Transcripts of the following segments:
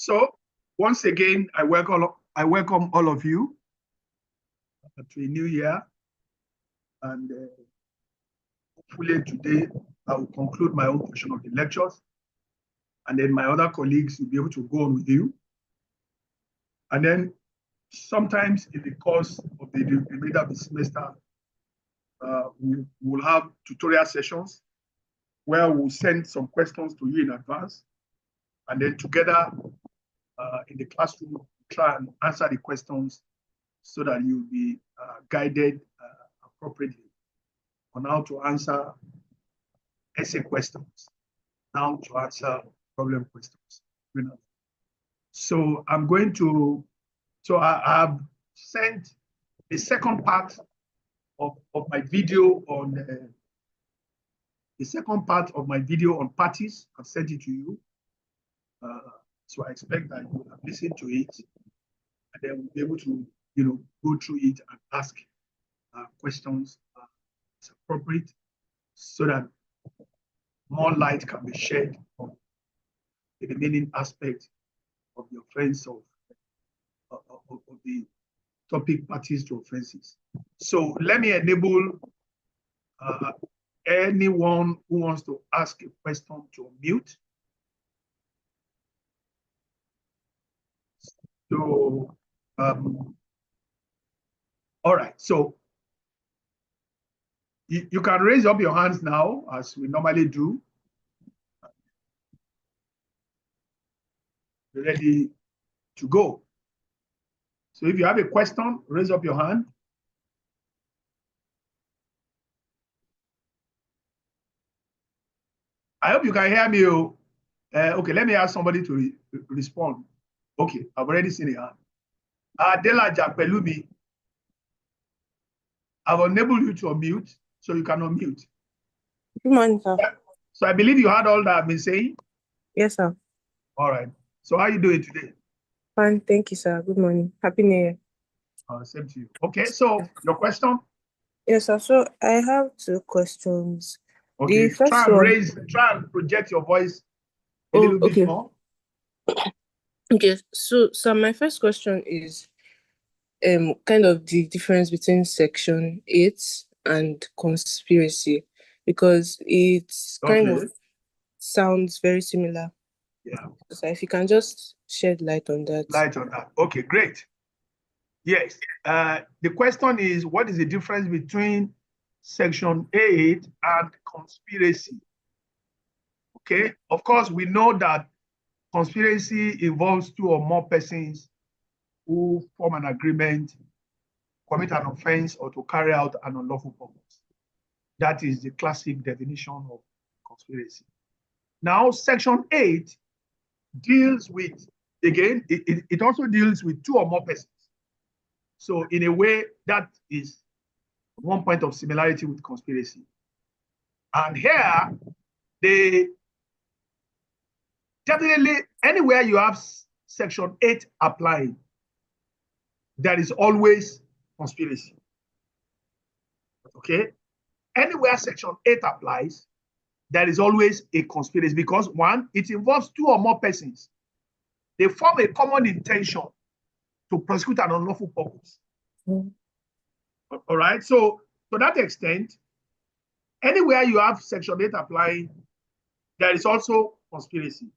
So once again, I welcome all of you to a new year, and hopefully today I will conclude my own portion of the lectures, and then my other colleagues will be able to go on with you. And then sometimes in the course of the remainder of the semester, we will have tutorial sessions where we'll send some questions to you in advance, and then together in the classroom, try and answer the questions so that you'll be guided appropriately on how to answer essay questions, how to answer problem questions. So I'm going to, I have sent the second part of my video on, parties. I've sent it to you. So I expect that you have listened to it, and then we'll be able to, go through it and ask questions as appropriate, so that more light can be shed on the remaining aspect of the offense of the topic parties to offenses. So let me enable anyone who wants to ask a question to unmute. So, all right, so you can raise up your hands now, as we normally do. You're ready to go. So if you have a question, raise up your hand. I hope you can hear me. Okay, let me ask somebody to respond. Okay, I've already seen a hand. Adelaja Pelumi, I've enabled you to unmute, so you can unmute. Good morning, sir. So I believe you heard all that I've been saying? Yes, sir. All right. So how are you doing today? Fine, thank you, sir. Good morning. Happy New Year. Same to you. Okay, so your question? Yes, sir. So I have two questions. Okay, The first one. Try and project your voice a little bit more. Okay, so my first question is kind of the difference between Section 8 and conspiracy, because it's kind of sounds very similar. Yeah. So if you can just shed light on that. Okay, great. Yes. The question is, what is the difference between Section 8 and conspiracy? Okay. Of course, we know that conspiracy involves two or more persons who form an agreement, commit an offense, or to carry out an unlawful purpose. That is the classic definition of conspiracy. Now, Section 8 deals with, again, it also deals with two or more persons. So in a way, that is one point of similarity with conspiracy. And here, definitely anywhere you have Section 8 applying, there is always conspiracy. Okay? Anywhere Section 8 applies, there is always a conspiracy, because one, it involves two or more persons. They form a common intention to prosecute an unlawful purpose. All right? So to that extent, anywhere you have Section 8 applying, there is also conspiracy.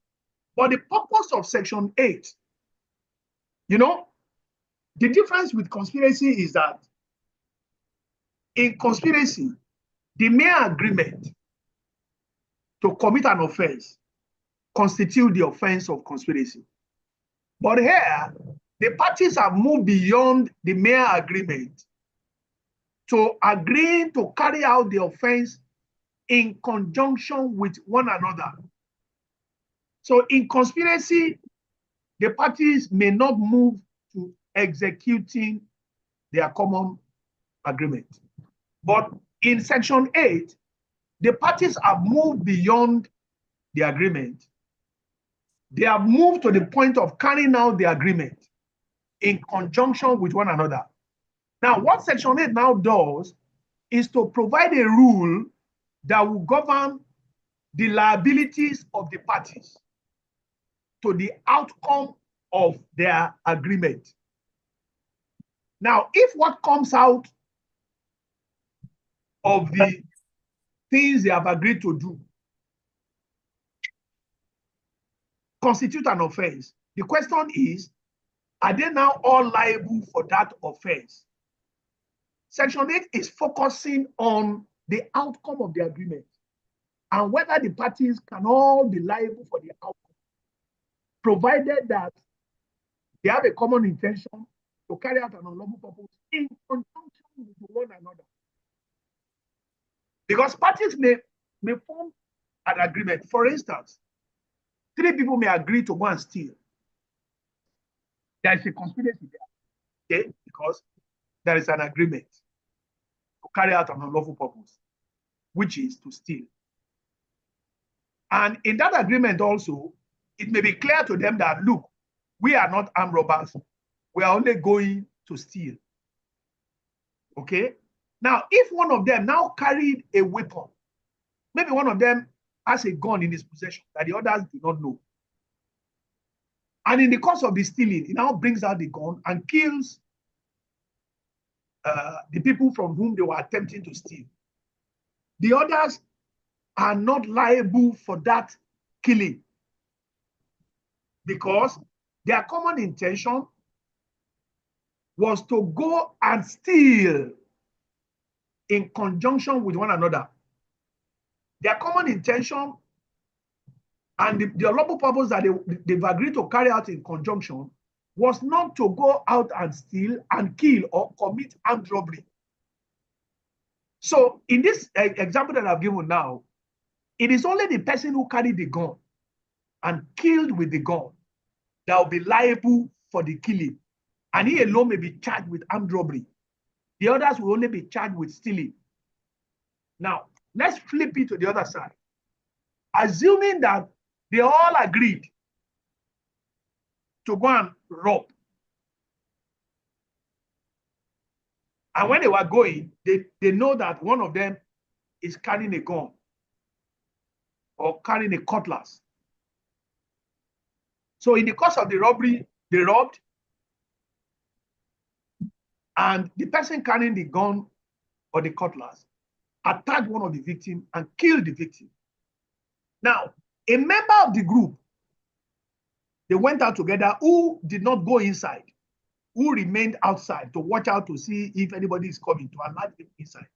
But the purpose of Section 8, the difference with conspiracy is that in conspiracy, the mere agreement to commit an offense constitutes the offense of conspiracy. But here, the parties have moved beyond the mere agreement to agreeing to carry out the offense in conjunction with one another. So in conspiracy, the parties may not move to executing their common agreement. But in Section 8, the parties have moved beyond the agreement. They have moved to the point of carrying out the agreement in conjunction with one another. Now, what Section 8 now does is to provide a rule that will govern the liabilities of the parties to the outcome of their agreement. Now, if what comes out of the things they have agreed to do constitute an offense, the question is, are they now all liable for that offense? Section 8 is focusing on the outcome of the agreement and whether the parties can all be liable for the outcome, provided that they have a common intention to carry out an unlawful purpose in conjunction with one another. Because parties may form an agreement. For instance, 3 people may agree to go and steal. There is a conspiracy there, okay? Because there is an agreement to carry out an unlawful purpose, which is to steal. And in that agreement also, it may be clear to them that, look, we are not armed robbers. We are only going to steal. Okay? Now, if one of them now carried a weapon, maybe one of them has a gun in his possession that the others do not know. And in the course of the stealing, he now brings out the gun and kills the people from whom they were attempting to steal. The others are not liable for that killing because their common intention was to go and steal in conjunction with one another. Their common intention and the unlawful purpose that they've agreed to carry out in conjunction was not to go out and steal and kill or commit armed robbery. So in this example that I've given now, it is only the person who carried the gun and killed with the gun that will be liable for the killing. And he alone may be charged with armed robbery. The others will only be charged with stealing. Now, let's flip it to the other side. Assuming that they all agreed to go and rob. And when they were going, they know that one of them is carrying a gun or carrying a cutlass. So in the course of the robbery, they robbed, and the person carrying the gun or the cutlass attacked one of the victims and killed the victim. Now, a member of the group, they went out together, who did not go inside, who remained outside to watch out to see if anybody is coming to alert him inside.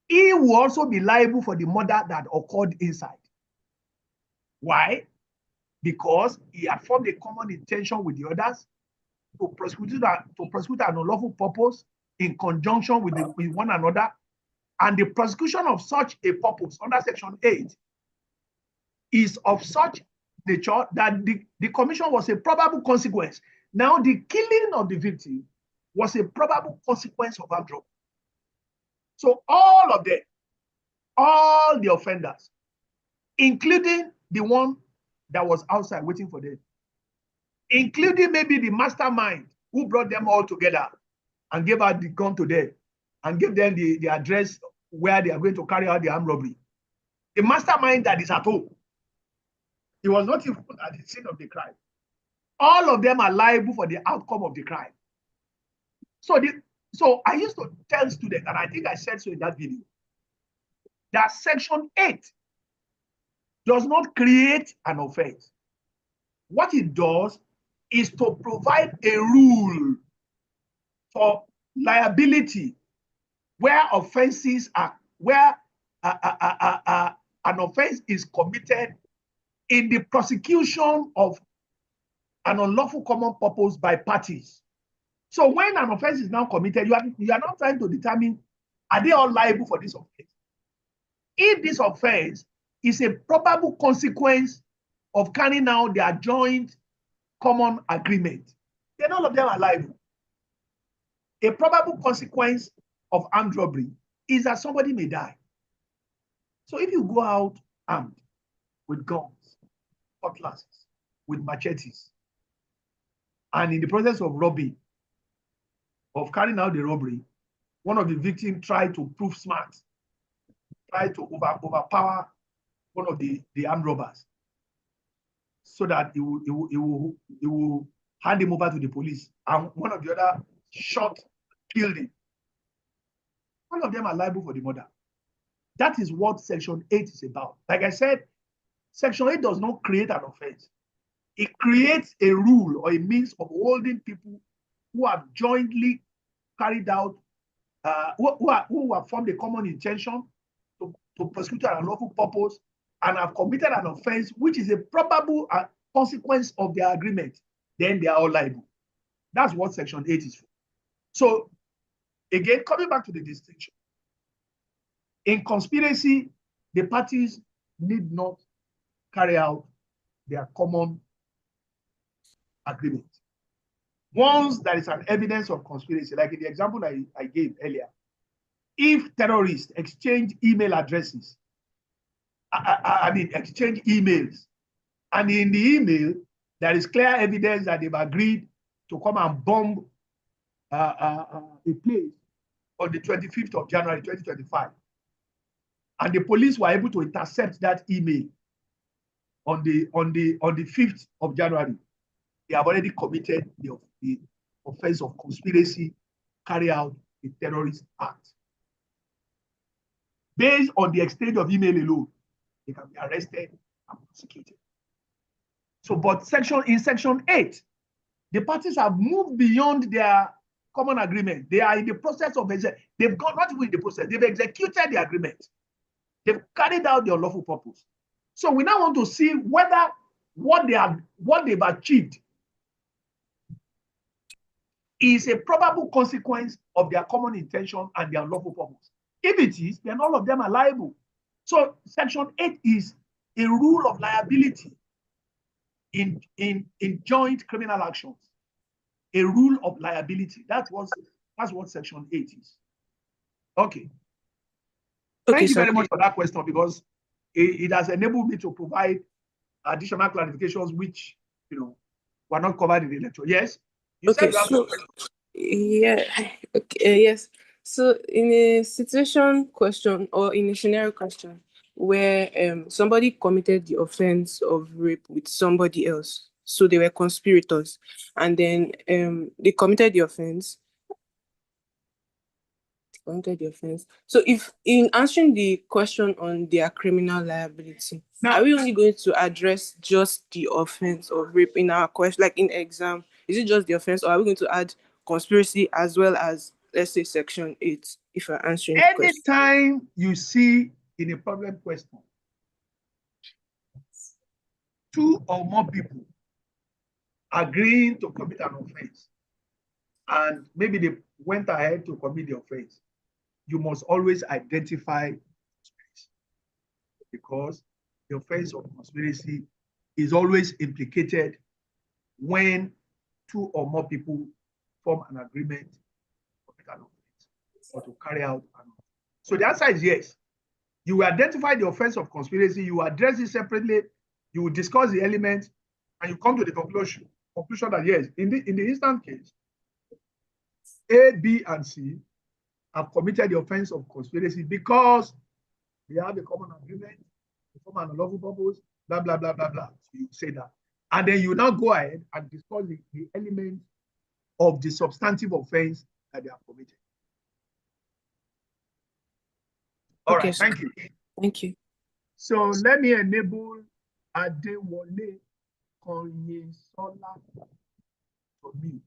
He will also be liable for the murder that occurred inside. Why? Because he had formed a common intention with the others to prosecute an unlawful purpose in conjunction with one another, and the prosecution of such a purpose under Section 8 is of such nature that the commission was a probable consequence. Now, the killing of the victim was a probable consequence of armed robbery. So all of them, all the offenders, including the one that was outside waiting for them, including maybe the mastermind who brought them all together and gave out the gun to them and gave them the address where they are going to carry out the armed robbery. The mastermind that is at home, he was not even at the scene of the crime. All of them are liable for the outcome of the crime. So I used to tell students, and I think I said so in that video, that Section 8 does not create an offense. What it does is to provide a rule for liability where offenses are, where an offense is committed in the prosecution of an unlawful common purpose by parties. So when an offense is now committed, you are now trying to determine, are they all liable for this offense? If this offense is a probable consequence of carrying out their joint common agreement, then all of them are liable. A probable consequence of armed robbery is that somebody may die. So if you go out armed with guns, cutlasses, with machetes, and in the process of robbing, of carrying out the robbery, one of the victims tried to prove smart, tried to overpower one of the armed robbers. so that he will hand him over to the police. And one of the other shot, killed him. All of them are liable for the murder. That is what Section 8 is about. Like I said, Section 8 does not create an offense. It creates a rule or a means of holding people who have jointly carried out, who have formed a common intention to prosecute an unlawful purpose and have committed an offense which is a probable consequence of their agreement, then they are all liable. That's what Section 8 is for. So, again, coming back to the distinction, in conspiracy, the parties need not carry out their common agreement. Once there is an evidence of conspiracy, like in the example I gave earlier, if terrorists exchange email addresses, exchange emails, and in the email, there is clear evidence that they've agreed to come and bomb a place on the 25th of January, 2025. And the police were able to intercept that email on the 5th of January. They have already committed the offense of conspiracy, carry out a terrorist act. Based on the exchange of email alone, they can be arrested and prosecuted. So, but in Section 8, the parties have moved beyond their common agreement. They are in the process of, they've gone not even in the process, they've executed the agreement. They've carried out the unlawful purpose. So we now want to see whether what they've achieved is a probable consequence of their common intention and their unlawful purpose. If it is, then all of them are liable. So Section 8 is a rule of liability in joint criminal actions. A rule of liability. That's what Section 8 is. Okay. Thank you very much for that question, because it has enabled me to provide additional clarifications which were not covered in the lecture. Yes. Yes. So in a situation question or in a scenario question where somebody committed the offense of rape with somebody else, so they were conspirators, and then they committed the offense. So if in answering the question on their criminal liability, are we only going to address just the offense of rape in our question, like in exam? Is it just the offense, or are we going to add conspiracy as well as, let's say, Section 8, if we're answering the question? Anytime you see in a problem question, two or more people agreeing to commit an offense, and maybe they went ahead to commit the offense, you must always identify conspiracy, because the offense of conspiracy is always implicated when two or more people form an agreement to commit an offense or to carry out an offense. So the answer is yes. You will identify the offense of conspiracy, you will address it separately, you will discuss the elements, and you come to the conclusion that yes, in the instant case, A, B, and C have committed the offense of conspiracy because they have a common agreement, to form an unlawful purpose, blah, blah, blah, blah, blah. So you say that. And then you now go ahead and discuss the elements of the substantive offense that they have committed. All right, thank you. Thank you. So let me enable Adewale Konyesola to mute.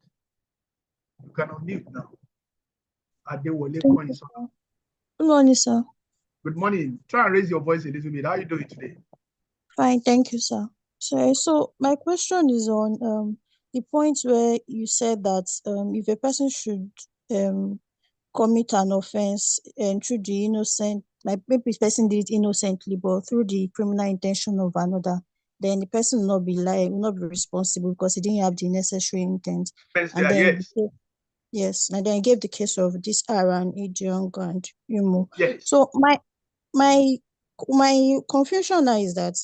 You can unmute now. Adewale Konyesola. Good morning, sir. Good morning. Try and raise your voice a little bit. How are you doing today? Fine, thank you, sir. So my question is on the point where you said that if a person should commit an offense and through the innocent, like maybe the person did it innocently, but through the criminal intention of another, then the person will not be liable, will not be responsible because he didn't have the necessary intent. And then yes, and then I gave the case of this Aaron Ejong and Yumo. Yes. So my confusion now is that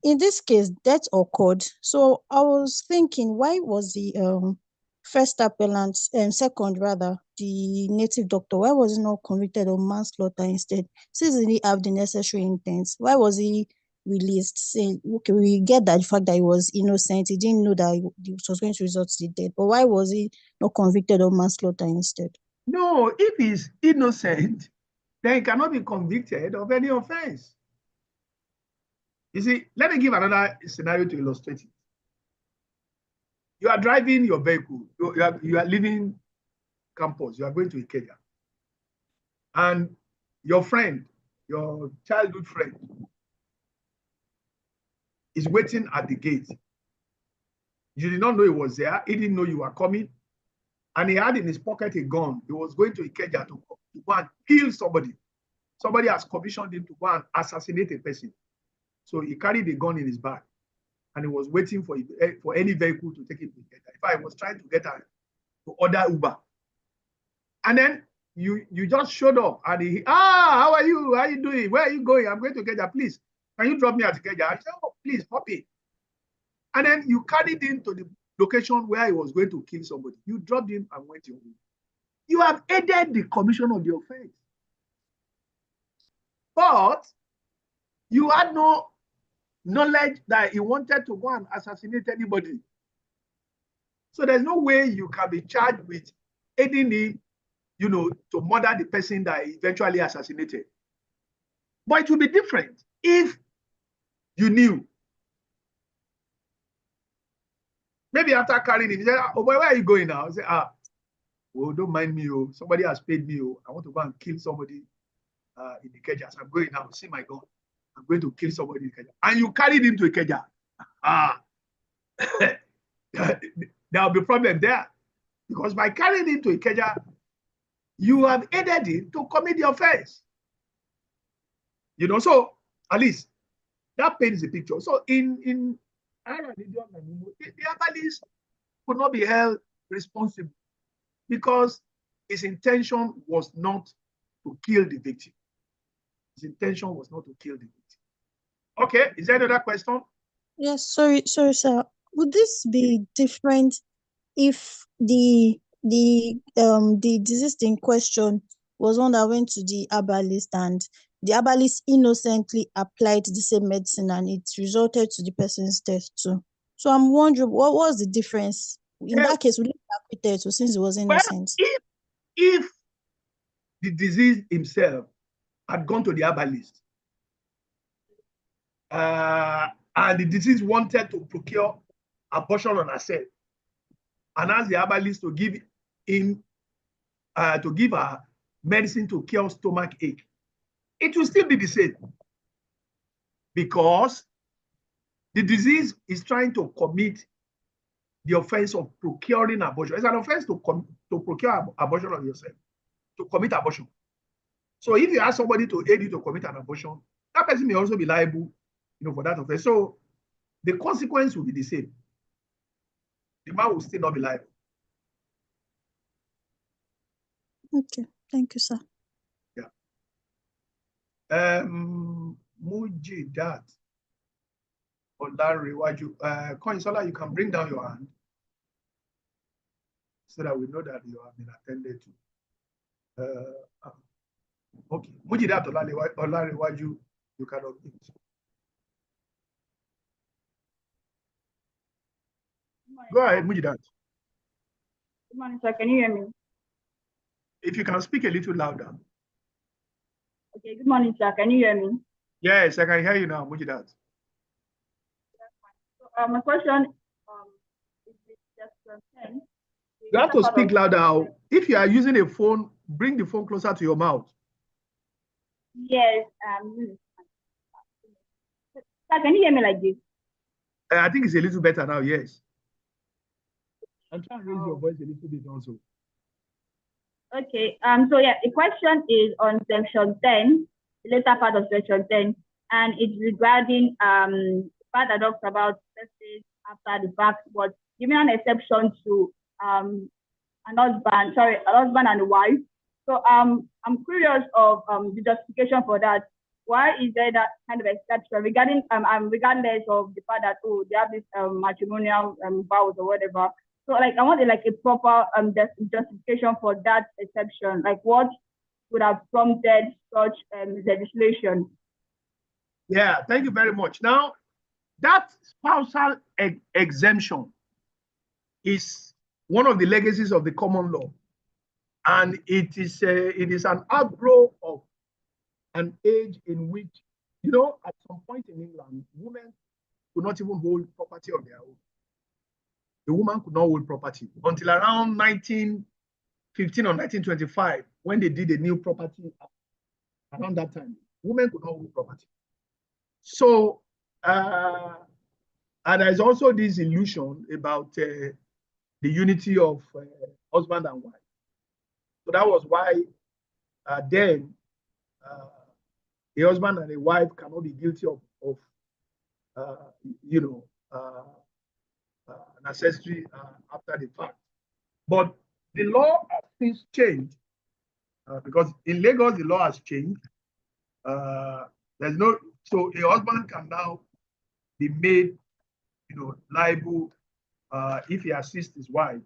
in this case, death occurred. So I was thinking, why was the first appellant, second rather, the native doctor, why was he not convicted of manslaughter instead? Since he didn't have the necessary intent, why was he released, saying, okay, we get that the fact that he was innocent, he didn't know that it was going to result to the death, but why was he not convicted of manslaughter instead? No, if he's innocent, then he cannot be convicted of any offense. You see, let me give another scenario to illustrate it. You are driving your vehicle, you are leaving campus, you are going to Ikeja, and your friend, your childhood friend, is waiting at the gate. You did not know he was there, he didn't know you were coming, and he had in his pocket a gun. He was going to Ikeja to go and kill somebody. Somebody has commissioned him to go and assassinate a person. So he carried a gun in his bag, and he was waiting for any vehicle to take him to Ikeja. In fact, he was trying to get to order Uber. And then you just showed up, and how are you? How are you doing? Where are you going? I'm going to Ikeja. Please, can you drop me at Ikeja? I said, oh, please, hop in. And then you carried him to the location where he was going to kill somebody. You dropped him and went your way. You have aided the commission of the offense. But you had no knowledge that he wanted to go and assassinate anybody. So there's no way you can be charged with aiding him, to murder the person that he eventually assassinated. But it will be different if you knew. Maybe after carrying him, he said, oh boy, where are you going now? I said, well, don't mind me. Oh, somebody has paid me. Oh, I want to go and kill somebody in Ikeja. So I'm going now. See my gun. I'm going to kill somebody in Ikeja. And you carried him to Ikeja. There will be a problem there. Because by carrying him to Ikeja, you have aided him to commit the offense. So at least that paints the picture. So in Ireland, the herbalist could not be held responsible because his intention was not to kill the victim. His intention was not to kill the victim. Okay, is there another question? Yes, sorry, sir. Would this be different if the deceased in question was one that went to the herbalist and the herbalist innocently applied the same medicine and it resulted to the person's death too? So I'm wondering, what was the difference? In that case, would he be acquitted since he was innocent? Well, if the deceased himself had gone to the herbalist and the deceased wanted to procure abortion on herself and asked the herbalist to give her medicine to cure stomach ache, it will still be the same because the disease is trying to commit the offense of procuring abortion. It's an offense to procure abortion on yourself, to commit abortion. So if you ask somebody to aid you to commit an abortion, that person may also be liable, for that offense. So the consequence will be the same. The man will still not be liable. Okay, thank you, sir. Yeah. Mujidat Olarewaju. Koinsola, you can bring down your hand so that we know that you have been attended to. Okay, Mujidat Olarewaju, you can unmute. Go ahead, Mujidat. Good morning, sir. Can you hear me? If you can speak a little louder. Okay, good morning, sir. Can you hear me? Yes, I can hear you now, Mujidat. So, my question is just concerned. You have to speak louder. If you are using a phone, bring the phone closer to your mouth. Yes. Sir, can you hear me like this? I think it's a little better now, yes. I'm trying to raise your voice a little bit also. Okay. So yeah, the question is on section 10, the later part of section 10, and it's regarding the part that talks about justice after the fact, but giving an exception to a husband and a wife. So I'm curious of the justification for that. Why is there that kind of exception regarding regardless of the fact that they have this matrimonial vows or whatever? So I wanted a proper justification for that exception. What would have prompted such legislation? Yeah, thank you very much. Now, that spousal exemption is one of the legacies of the common law, and it is an outgrowth of an age in which, you know, at some point in England, women could not even hold property of their own. The woman could not hold property until around 1915 or 1925, when they did a new property act. Around that time, women could not hold property. So, and there's also this illusion about the unity of husband and wife. So that was why then a husband and a wife cannot be guilty of you know, an ancestry after the fact. But the law has since changed because in Lagos, the law has changed. There's no, so a husband can now be made, you know, liable if he assists his wife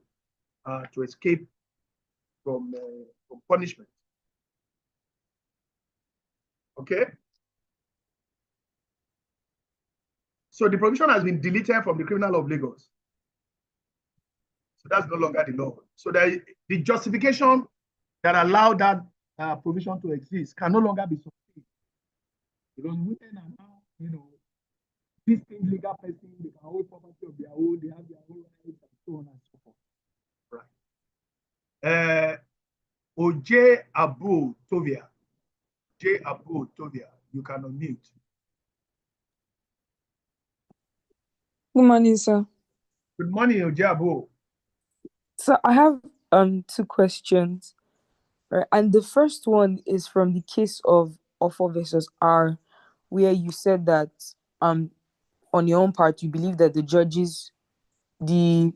to escape from punishment. Okay. So the provision has been deleted from the Criminal Law of Lagos. So that's no longer the law. So the justification that allowed that provision to exist can no longer be sustained. Because women are now, you know, distinct legal persons, they can hold property of their own, they have their own rights, and so on and so forth. Right. Oj Abu Tovia. J Abu Tovia, you can unmute. Good morning, sir. Good morning, Oj Abu. So I have two questions, right? And the first one is from the case of Offor versus R, where you said that on your own part you believe that the judges, the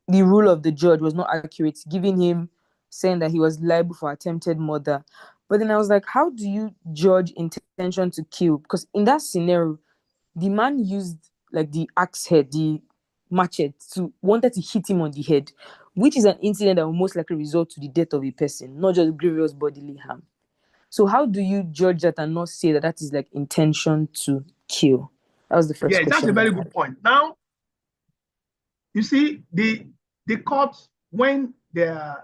rule of the judge was not accurate, giving him, saying that he was liable for attempted murder. But then I was like, how do you judge intention to kill? Because in that scenario, the man used like the axe head, the machete, wanted to hit him on the head, which is an incident that will most likely result to the death of a person, not just grievous bodily harm. So how do you judge that and not say that that is like intention to kill? That was the first question. That's a very good point. Now, you see, the courts, when they are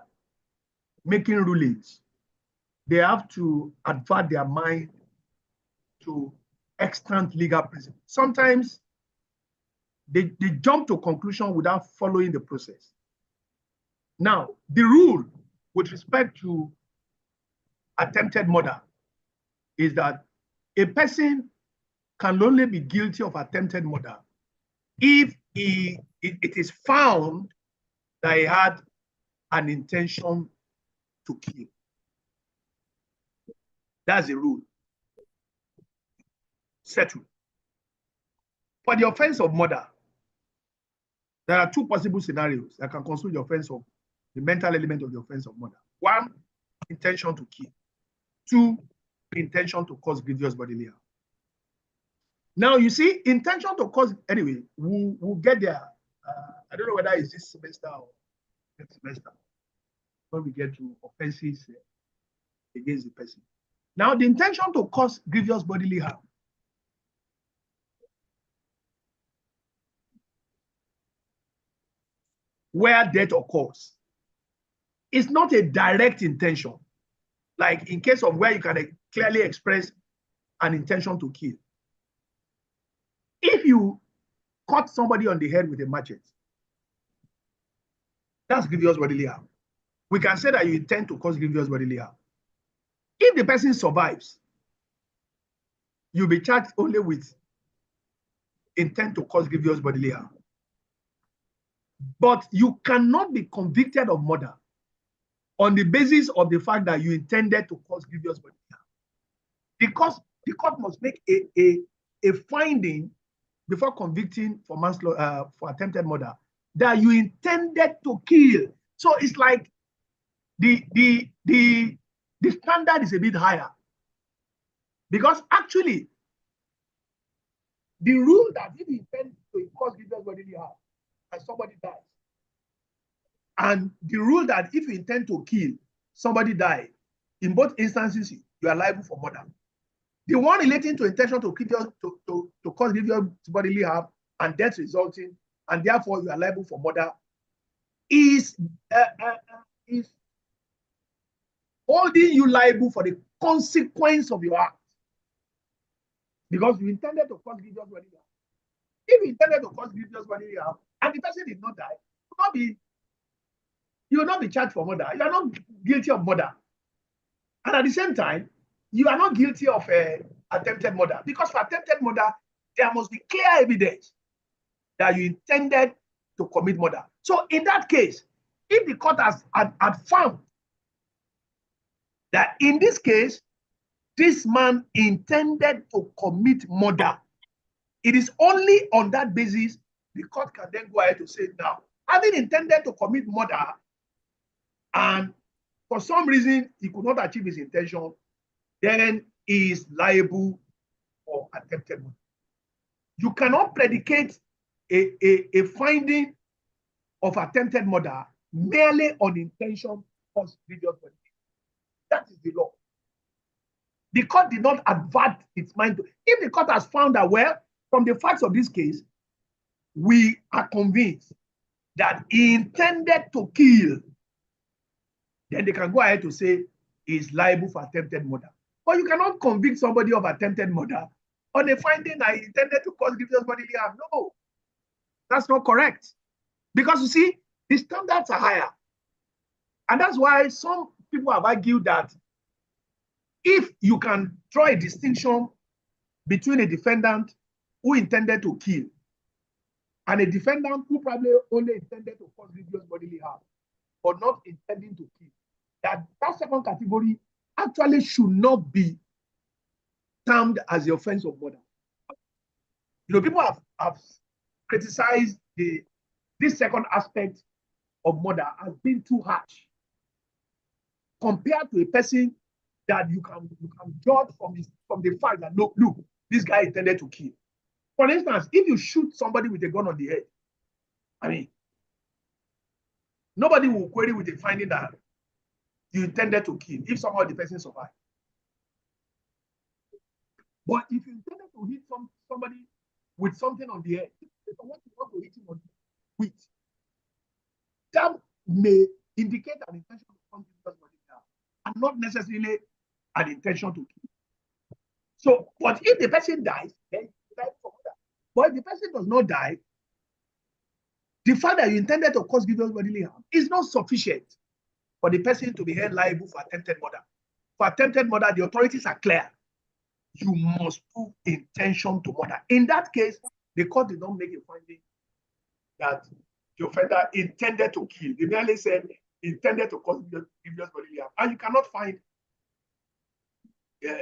making rulings, they have to advert their mind to extant legal principles. Sometimes they jump to conclusion without following the process. Now, the rule with respect to attempted murder is that a person can only be guilty of attempted murder if it is found that he had an intention to kill. That's the rule. Settled. For the offense of murder, there are two possible scenarios that can constitute the offense of the mental element of the offense of murder. One, intention to kill. Two, intention to cause grievous bodily harm. Now, you see, intention to cause, anyway, we'll get there. I don't know whether it's this semester or next semester when we get to offenses against the person. Now, the intention to cause grievous bodily harm. Where death occurs, it's not a direct intention, like in case of where you can clearly express an intention to kill. If you cut somebody on the head with a machete, that's grievous bodily harm. We can say that you intend to cause grievous bodily harm. If the person survives, you'll be charged only with intent to cause grievous bodily harm. But you cannot be convicted of murder on the basis of the fact that you intended to cause grievous bodily harm. Because the court must make a finding before convicting for manslaughter, for attempted murder, that you intended to kill. So it's like the standard is a bit higher. Because actually, the rule that if you intend to cause grievous bodily harm and somebody dies, and the rule that if you intend to kill, somebody dies, in both instances, you are liable for murder. The one relating to intention to cause grievous bodily harm and death resulting, and therefore you are liable for murder, is holding you liable for the consequence of your act. Because you intended to cause grievous bodily harm. If you intended to cause grievous bodily harm and the person did not die, you will not be charged for murder. You are not guilty of murder. And at the same time, you are not guilty of attempted murder. Because for attempted murder, there must be clear evidence that you intended to commit murder. So in that case, if the court had found that in this case, this man intended to commit murder, it is only on that basis the court can then go ahead to say, now, having intended to commit murder, and for some reason he could not achieve his intention, then he is liable for attempted murder. You cannot predicate a finding of attempted murder merely on intention cause grievous bodily. That is the law. The court did not advert its mind to. If the court has found that, well, from the facts of this case, we are convinced that he intended to kill, then they can go ahead to say he is liable for attempted murder. But you cannot convict somebody of attempted murder on a finding that he intended to cause grievous bodily harm. No, that's not correct. Because you see, the standards are higher. And that's why some people have argued that if you can draw a distinction between a defendant who intended to kill and a defendant who probably only intended to cause grievous bodily harm, but not intending to kill, that second category actually should not be termed as the offense of murder. You know, people have criticized this second aspect of murder as being too harsh compared to a person that you can judge from the fact that, look, this guy intended to kill. For instance, if you shoot somebody with a gun on the head, I mean, nobody will query with the finding that you intended to kill if somehow the person survived. But if you intended to hit somebody with something on the head, what you want to hit him on with, that may indicate an intention to come to and not necessarily an intention to kill. So, but if the person dies, then he died for murder. But if the person does not die, the fact that you intended to cause grievous bodily harm is not sufficient for the person to be held liable for attempted murder. For attempted murder, the authorities are clear. You must prove intention to murder. In that case, the court did not make a finding that the offender intended to kill. They merely said intended to cause grievous bodily harm. And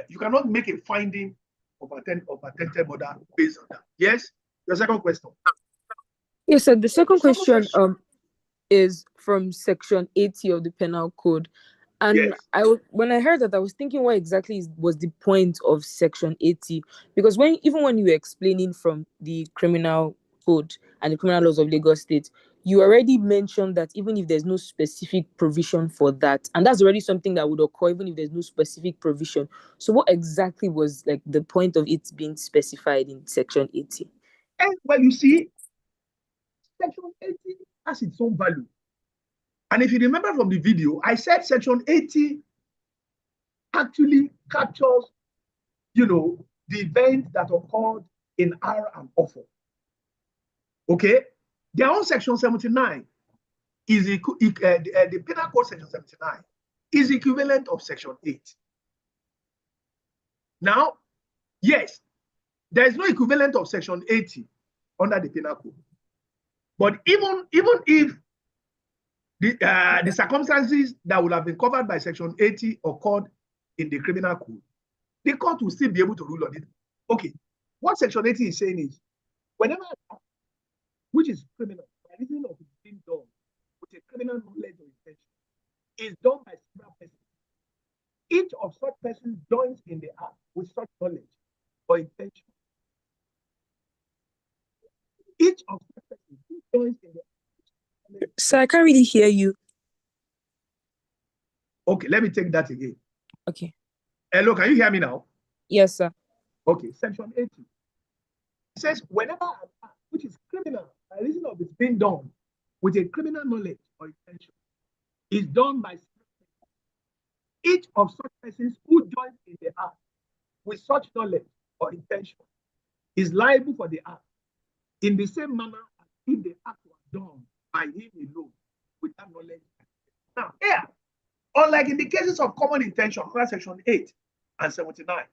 you cannot make a finding of attempted murder based on that. Yes? Your second question. Yes, sir. The second question is from Section 80 of the Penal Code. And yes, when I heard that, I was thinking what exactly was the point of Section 80? Because even when you were explaining from the Criminal Code and the criminal laws of Lagos State, you already mentioned that even if there's no specific provision for that, and that's already something that would occur even if there's no specific provision. So what exactly was like the point of it being specified in Section 80? Well, you see, Section 80 has its own value. And if you remember from the video, I said Section 80 actually captures, the event that occurred in R and Ofo. Okay? Their own Section 79 is the Penal Code Section 79 is equivalent of Section 8. Now, yes, there is no equivalent of Section 80 under the Penal Code. But even if the circumstances that would have been covered by Section 80 occurred in the Criminal Code, the court will still be able to rule on it. Okay, what Section 80 is saying is, whenever which is criminal, by reason of it being done with a criminal knowledge or intention, is done by several persons. Each of such persons joins in the act with such knowledge or intention. Each of such persons joins in the act. Sir, I can't really hear you. Okay, let me take that again. Okay. Hello, can you hear me now? Yes, sir. Okay, section 80. It says, whenever an act which is criminal by reason of its being done with a criminal knowledge or intention is done by each of such persons who joins in the act with such knowledge or intention is liable for the act in the same manner as if the act was done by him alone without knowledge. Now, here, unlike in the cases of common intention, section 8 and 79,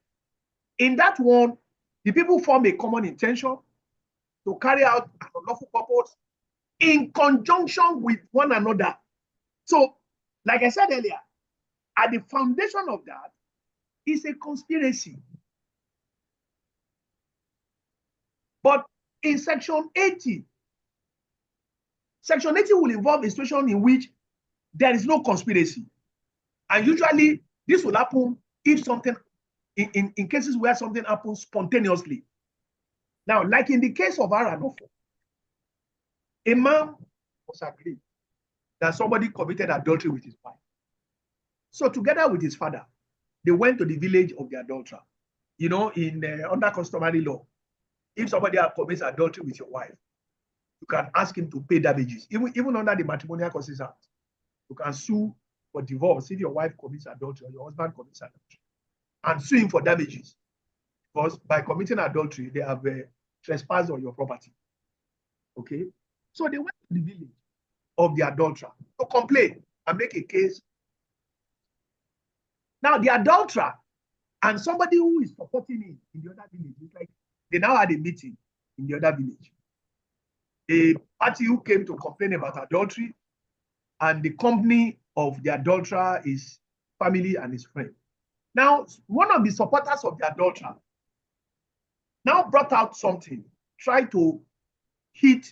in that one, the people form a common intention to carry out an unlawful purpose in conjunction with one another. So, like I said earlier, at the foundation of that is a conspiracy. But in section 80 will involve a situation in which there is no conspiracy. And usually this will happen if something, in cases where something happens spontaneously. Now, like in the case of Aranofo, a man was agreed that somebody committed adultery with his wife. So together with his father, they went to the village of the adulterer. You know, in under customary law, if somebody commits adultery with your wife, you can ask him to pay damages. Even under the Matrimonial Causes Act, you can sue for divorce if your wife commits adultery or your husband commits adultery, and sue him for damages. Because by committing adultery, they have trespassed on your property. Okay? So they went to the village of the adulterer to complain and make a case. Now, the adulterer and somebody who is supporting him in the other village, it's like they now had a meeting in the other village. A party who came to complain about adultery, and the company of the adulterer is family and his friend. Now, one of the supporters of the adulterer now brought out something, tried to hit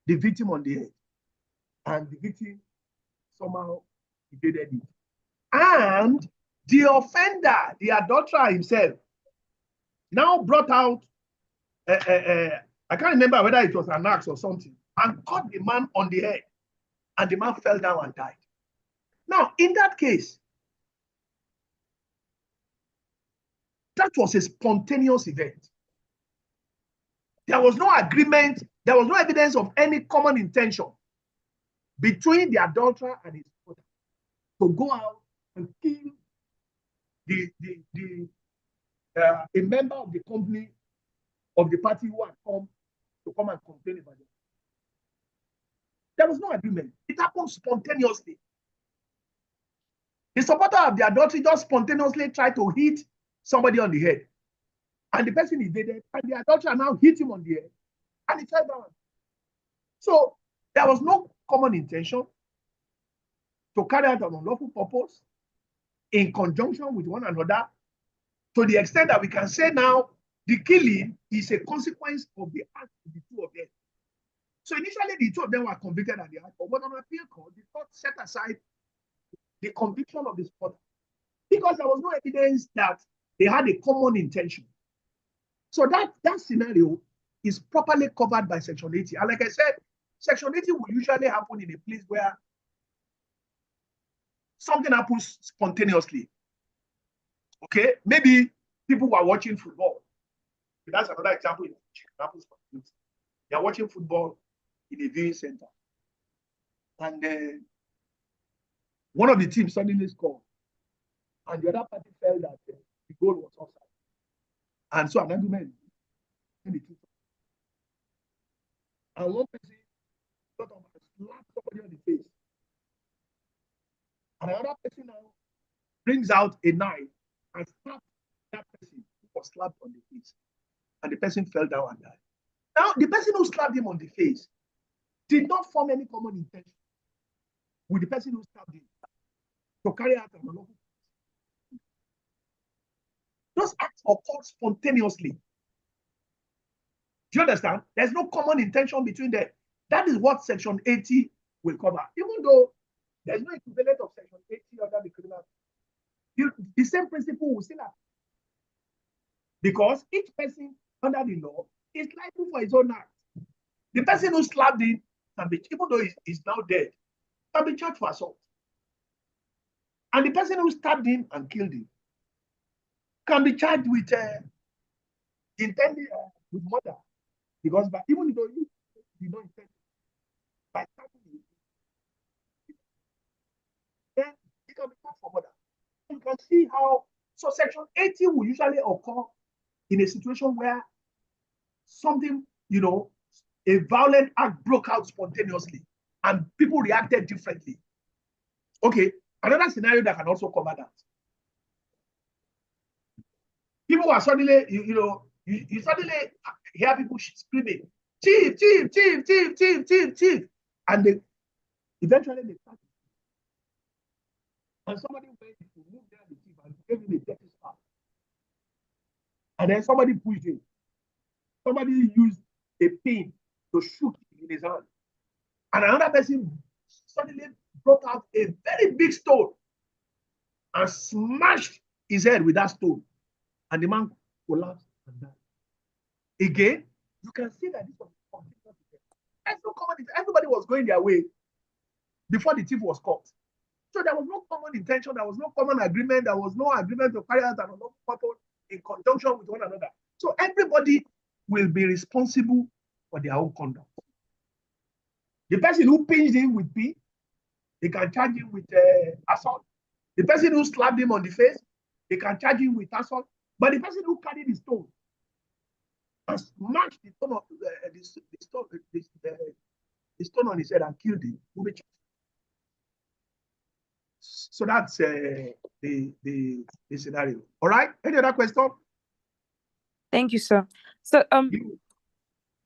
the victim on the head, and the victim somehow evaded it. And the offender, the adulterer himself, now brought out, I can't remember whether it was an axe or something, and caught the man on the head, and the man fell down and died. Now, in that case, that was a spontaneous event. There was no agreement, there was no evidence of any common intention between the adulterer and his brother to go out and kill a member of the company of the party who had come to come and complain about it. There was no agreement. It happened spontaneously. The supporter of the adultery just spontaneously tried to hit somebody on the head, and the person evaded, and the adulterer now hit him on the head, and he fell down. So there was no common intention to carry out an unlawful purpose in conjunction with one another, to the extent that we can say now the killing is a consequence of the act of the two of them. So initially the two of them were convicted at the act, but on appeal court, the court set aside the conviction of the supporter because there was no evidence that they had a common intention. So that scenario is properly covered by Section 80. And like I said, Section 80 will usually happen in a place where something happens spontaneously. Okay, maybe people were watching football. That's another example. They are watching football in a viewing center, and one of the teams suddenly scored, and the other party felt that the goal was offside, and so an argument in the two. And one person sort of slapped somebody on the face, and another person now brings out a knife and slapped that person who was slapped on the face, and the person fell down and died. Now, the person who slapped him on the face did not form any common intention with the person who stabbed him to carry out an unlawful. Those acts occur spontaneously. Do you understand? There's no common intention between them. That is what Section 80 will cover. Even though there's no equivalent of Section 80 under the criminal, the same principle will still apply. Because each person under the law is liable for his own act. The person who slapped him can be, even though he's now dead, can be charged for assault. And the person who stabbed him and killed him can be charged with intending with murder, because but even though you don't intend by starting it, then it can be charged for murder. You can see how so section 80 will usually occur in a situation where something, a violent act broke out spontaneously and people reacted differently. Okay, another scenario that can also cover that. People are suddenly, you suddenly hear people screaming, "Chief, chief, chief, chief, chief, chief, chief," and they eventually start. And somebody went to move down the chief and gave him a dirty slap. And then somebody pushed him. Somebody used a pin to shoot him in his hand. And another person suddenly brought out a very big stone and smashed his head with that stone. And the man collapsed and died. Again, you can see that this was everybody was going their way before the thief was caught. So there was no common intention, there was no common agreement, there was no agreement to carry out an unlawful purpose in conjunction with one another. So everybody will be responsible for their own conduct. The person who pinched him with pin, they can charge him with assault. The person who slapped him on the face, they can charge him with assault. But the person who carried the stone and smashed the stone on his head and killed him will be charged. So that's the scenario. All right. Any other question? Thank you, sir. So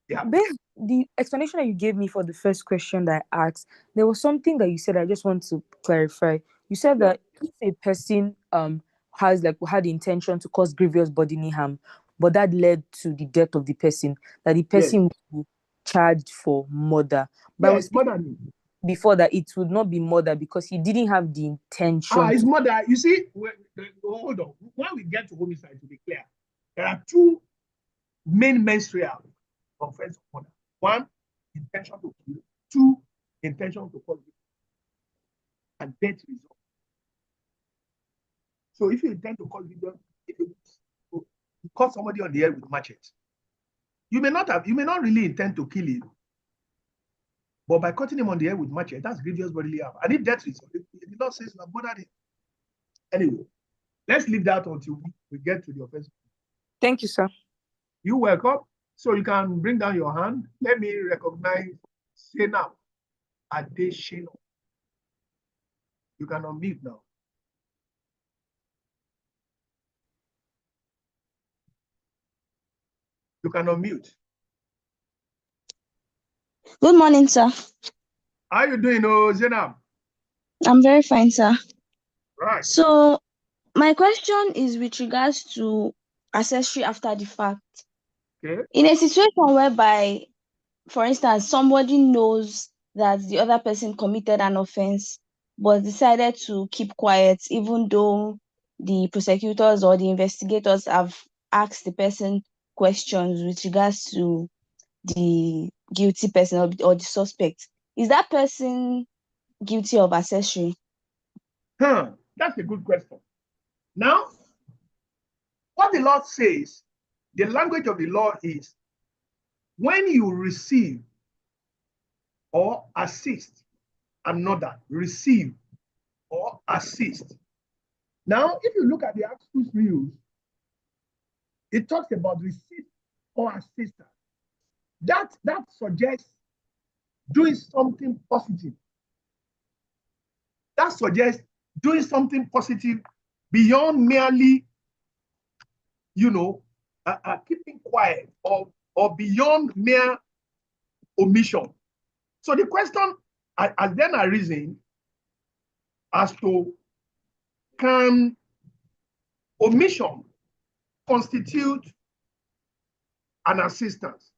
Yeah. based the explanation that you gave me for the first question that I asked, there was something that you said I just want to clarify. You said that if a person had the intention to cause grievous bodily harm, but that led to the death of the person, that the person would be charged for murder. But yes, murder. Before that, it would not be murder because he didn't have the intention. It's murder. You see, hold on. When we get to homicide, to be clear, there are two main menstrual offense of murder. One, intention to kill. Two, intention to cause and death result. So if you intend to cause victim, if you cut somebody on the head with machete, you may not really intend to kill him, but by cutting him on the head with machete, that's grievous bodily harm. And if death result, the law says you have murdered him. Anyway, let's leave that until we get to the offense. Thank you, sir. You're welcome. So you can bring down your hand. Let me recognize Sena Adeshino. You can unmute now. You can unmute. Good morning, sir. How are you doing, Zainab? I'm very fine, sir. Right. So my question is with regards to accessory after the fact. Okay. In a situation whereby, for instance, somebody knows that the other person committed an offense, but decided to keep quiet, even though the prosecutors or the investigators have asked the person questions with regards to the guilty person or the suspect. Is that person guilty of accessory? That's a good question. Now, what the law says, the language of the law is when you receive or assist another, receive or assist. Now, if you look at the Actus Reus, it talks about receipt or assistance. That suggests doing something positive. That suggests doing something positive beyond merely, keeping quiet or beyond mere omission. So the question has then arisen as to, can omission constitute an assistance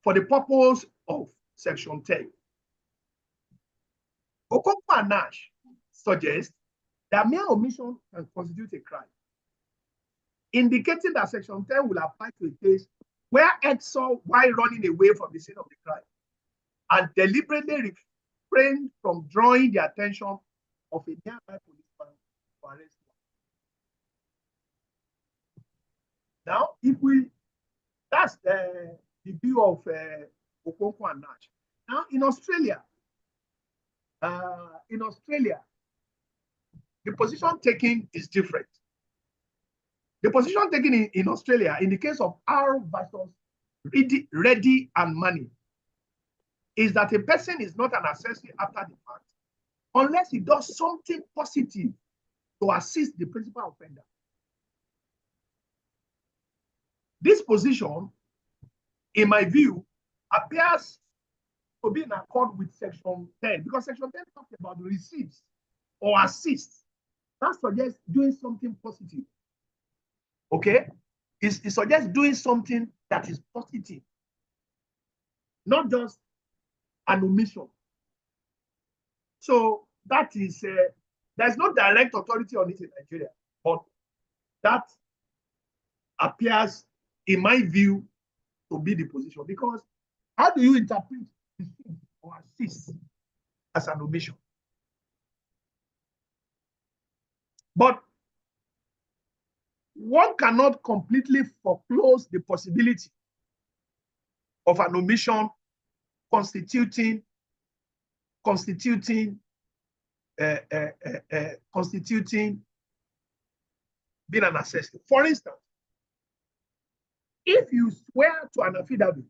for the purpose of Section 10? Okonkwo and Nash suggest that mere omission can constitute a crime, indicating that Section 10 will apply to a case where acts saw while running away from the scene of the crime and deliberately refrained from drawing the attention of a nearby policeman to arrest Now, that's the view of Okonkwo and Nash. Now, in Australia, the position taken is different. The position taken in Australia, in the case of R versus Reddy and Money, is that a person is not an accessory after the fact unless he does something positive to assist the principal offender. This position, in my view, appears to be in accord with Section 10, because Section 10 talks about receipts or assists. That suggests doing something positive. Okay? It suggests doing something that is positive, not just an omission. So that is, there's no direct authority on it in Nigeria, but that appears, in my view, to be the position. Because how do you interpret receipt or assist as an omission? But one cannot completely foreclose the possibility of an omission constituting being an accessory. For instance, if you swear to an affidavit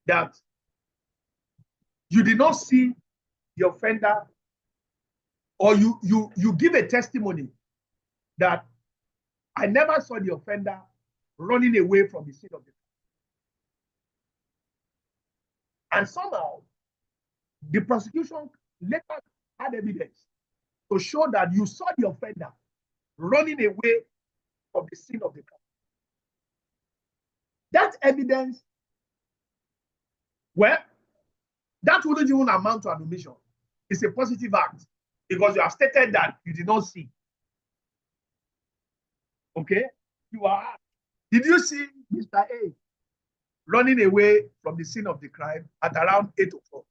that you did not see the offender, or you give a testimony that I never saw the offender running away from the scene of the crime, and somehow the prosecution later had evidence to show that you saw the offender running away from the scene of the crime. That evidence, well, that wouldn't even amount to an omission. It's a positive act because you have stated that you did not see. Okay? You are asked, did you see Mr. A running away from the scene of the crime at around 8 o'clock?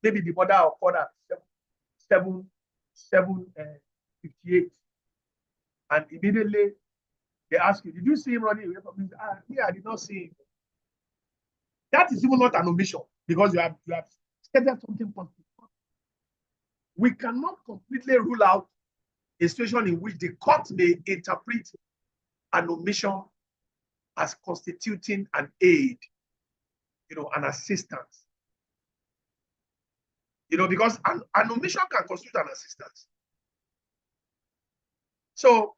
Maybe the mother occurred at 7:58. And immediately they ask you, did you see him running away from this? Yeah, I did not see him. That is even not an omission because you have stated something positive. We cannot completely rule out a situation in which the court may interpret an omission as constituting an aid, an assistance. Because an omission can constitute an assistance. So,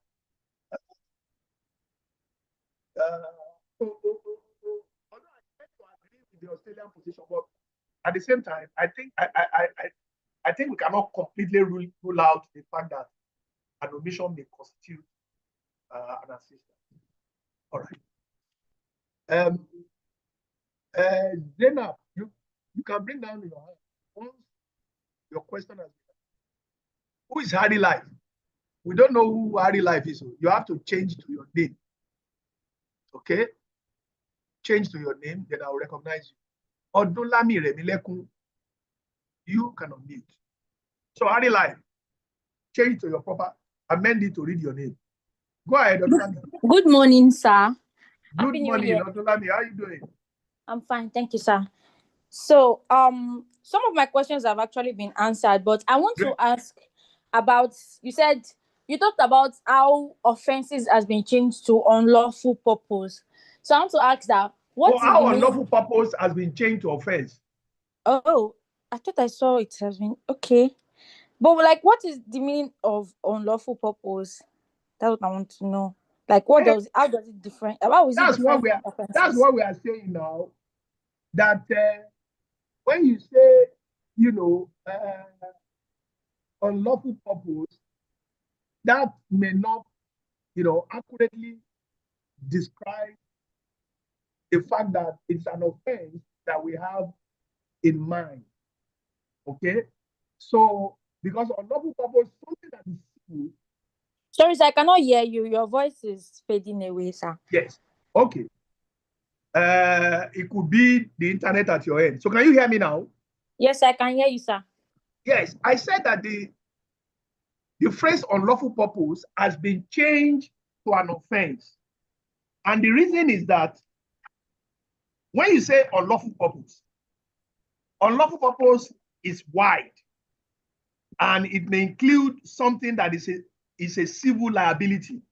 although I tend to agree with the Australian position, but at the same time, I think we cannot completely rule out the fact that an omission may constitute an assistance. All right. Zainab, you can bring down your hand once your question has been. Who is Harry Life? We don't know who Harry Life is. You have to change to your name. Okay? Change to your name, then I will recognize you. Odunlami Remilekun, you can unmute. So Harry Life, change to your proper, amend it to read your name. Go ahead, Odunlami. Good morning, sir. Good morning, Odunlami. How are you doing? I'm fine, thank you, sir. So, some of my questions have actually been answered, but I want to ask about, you talked about how offenses has been changed to unlawful purpose. So I want to ask that, how unlawful purpose has been changed to offense? Oh, I thought I saw it has been, okay. But what is the meaning of unlawful purpose? That's what I want to know. How does it different? That's what we are saying now. That when you say, unlawful purpose, that may not, accurately describe the fact that it's an offense that we have in mind. Okay? So, because unlawful purpose, something that is simple. Sorry, sir, I cannot hear you. Your voice is fading away, sir. Yes. Okay. It could be the internet at your end. So can you hear me now? Yes, I can hear you, sir. Yes, I said that the phrase unlawful purpose has been changed to an offense. And the reason is that when you say unlawful purpose is wide, and it may include something that is a civil liability.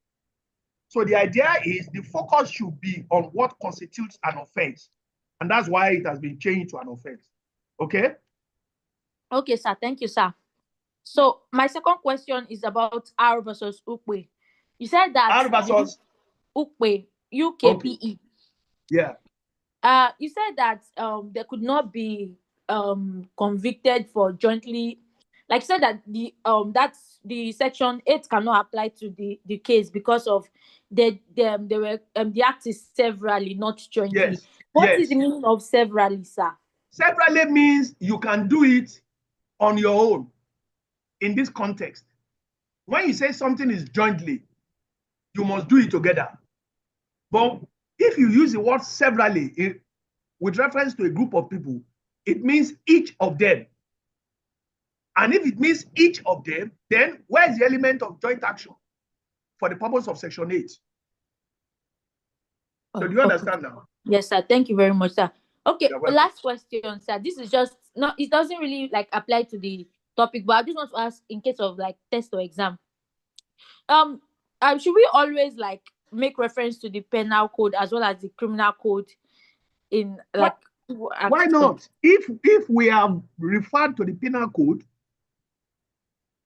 So the idea is the focus should be on what constitutes an offense. And that's why it has been changed to an offense. Okay? Okay, sir. Thank you, sir. So my second question is about R versus Ukwe. You said that R versus Ukwe, UKPE. Okay. Yeah. You said that they could not be convicted for jointly, like you said that that's the section 8 cannot apply to the case because of the act is severally, not jointly. Yes. What is the meaning of severally, sir? Severally means you can do it on your own in this context. When you say something is jointly, you must do it together. But if you use the word severally with reference to a group of people, it means each of them. And if it means each of them, then where is the element of joint action for the purpose of Section 8? So do you understand now? Yes, sir. Thank you very much, sir. Okay, last question, sir. This is just not, it doesn't really like apply to the topic, but I just want to ask in case of like test or exam. Should we always like make reference to the penal code as well as the criminal code in like why not? If we have referred to the penal code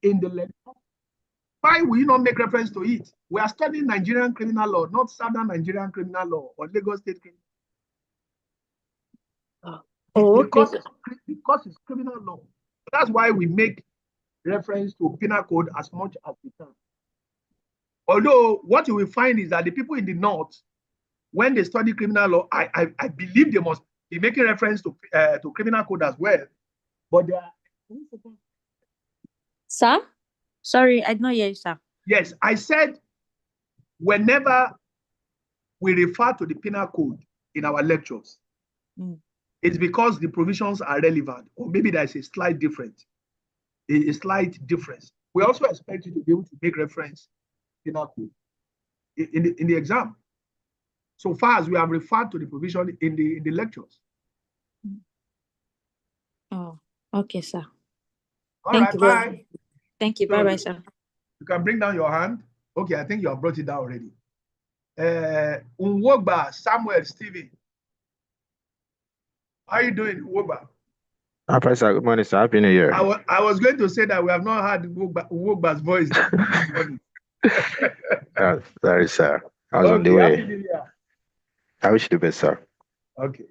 in the lecture, why will you not make reference to it? We are studying Nigerian criminal law, not Southern Nigerian criminal law or Lagos State criminal law. Because it's criminal law. That's why we make reference to penal code as much as we can. Although what you will find is that the people in the north, when they study criminal law, I believe they must be making reference to criminal code as well. But they are... Sir? Sorry, I did not hear you, sir. Yes, I said whenever we refer to the penal code in our lectures, it's because the provisions are relevant, or maybe there's a slight difference. A slight difference. We also expect you to be able to make reference to penal code in the exam, so far as we have referred to the provision in the lectures. Oh, okay, sir. Thank you. Bye. Thank you. Bye-bye, sir. You can bring down your hand. Okay, I think you have brought it down already. Unwogba Samuel Stephen. How are you doing, Unwogba? Hi, sir. Good morning, sir. Happy New Year. I was going to say that we have not heard Unwogba's voice. Sorry, sir. I was on the way. I wish you the best, sir. Okay.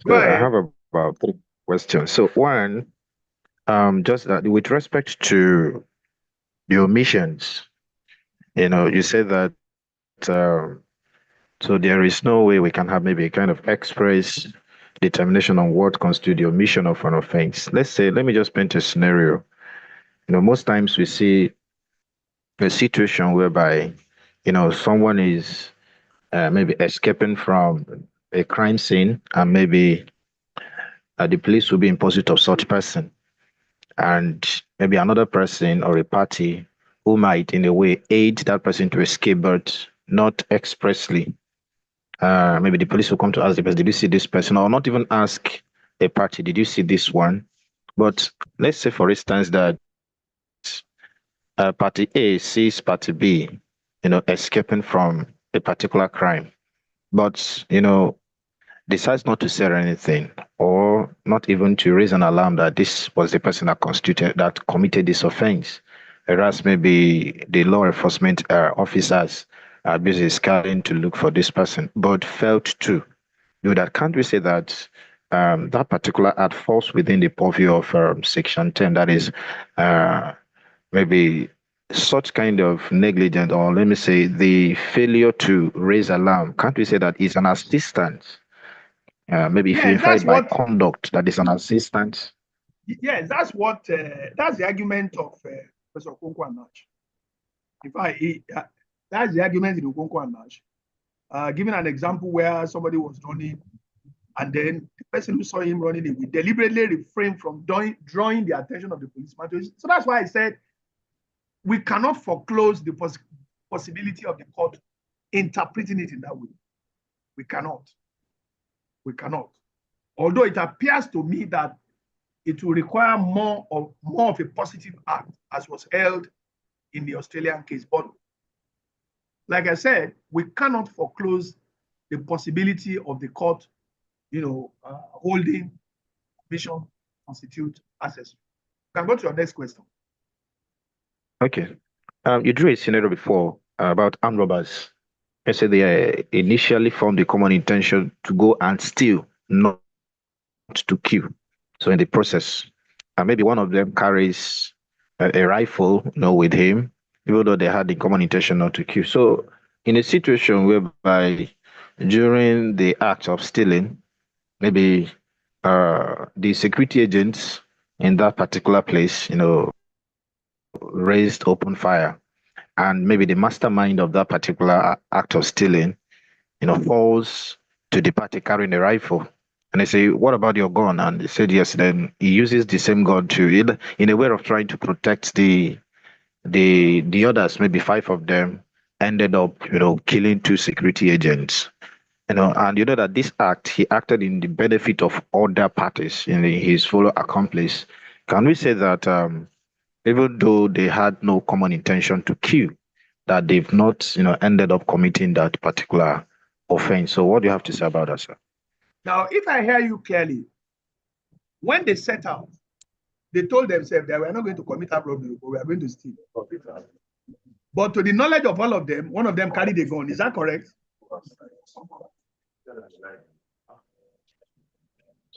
So I have about 3 questions. So one, just with respect to the omissions, you said that so there is no way we can have maybe a kind of express determination on what constitutes the omission of an offense. Let me just paint a scenario. Most times we see a situation whereby, someone is maybe escaping from a crime scene, and maybe the police will be in pursuit of such person. And maybe another person or a party who might in a way aid that person to escape, but not expressly. Maybe the police will come to ask the person, did you see this person? Or not even ask a party, did you see this one? But let's say, for instance, that party A sees party B, escaping from a particular crime, but, decides not to say anything, or not even to raise an alarm that this was the person that committed this offense. Whereas maybe the law enforcement officers are busy scouting to look for this person, but failed to do that. Can't we say that that particular act falls within the purview of Section 10? That is maybe such kind of negligence, or let me say the failure to raise alarm. Can't we say that is an assistance? Maybe verified by conduct, that is an assistance. Yes, that's the argument of Professor Okonkwo and Nash. In fact, that's the argument in Okonkwo and Nash. Giving an example where somebody was running, and then the person who saw him running away deliberately refrained from drawing the attention of the policeman. So that's why I said we cannot foreclose the possibility of the court interpreting it in that way. We cannot. We cannot. Although it appears to me that it will require more of a positive act, as was held in the Australian case. But like I said, we cannot foreclose the possibility of the court, holding commission constitute access. You can go to your next question. Okay. You drew a scenario before about armed robbers. I said they initially formed the common intention to go and steal, not to kill. So in the process, maybe one of them carries a rifle, with him, even though they had the common intention not to kill. So in a situation whereby during the act of stealing, maybe the security agents in that particular place, raised open fire, and maybe the mastermind of that particular act of stealing, falls to the party carrying a rifle. And they say, what about your gun? And they said, yes. Then he uses the same gun to, in a way of trying to protect the others, maybe 5 of them, ended up, killing 2 security agents. And you know that this act, he acted in the benefit of other parties, in his fellow accomplice. Can we say that even though they had no common intention to kill, that they've not, ended up committing that particular offense? So what do you have to say about that, sir? Now, if I hear you clearly, when they set out, they told themselves that we are not going to commit a robbery, but we are going to steal. But to the knowledge of all of them, one of them carried a gun. Is that correct?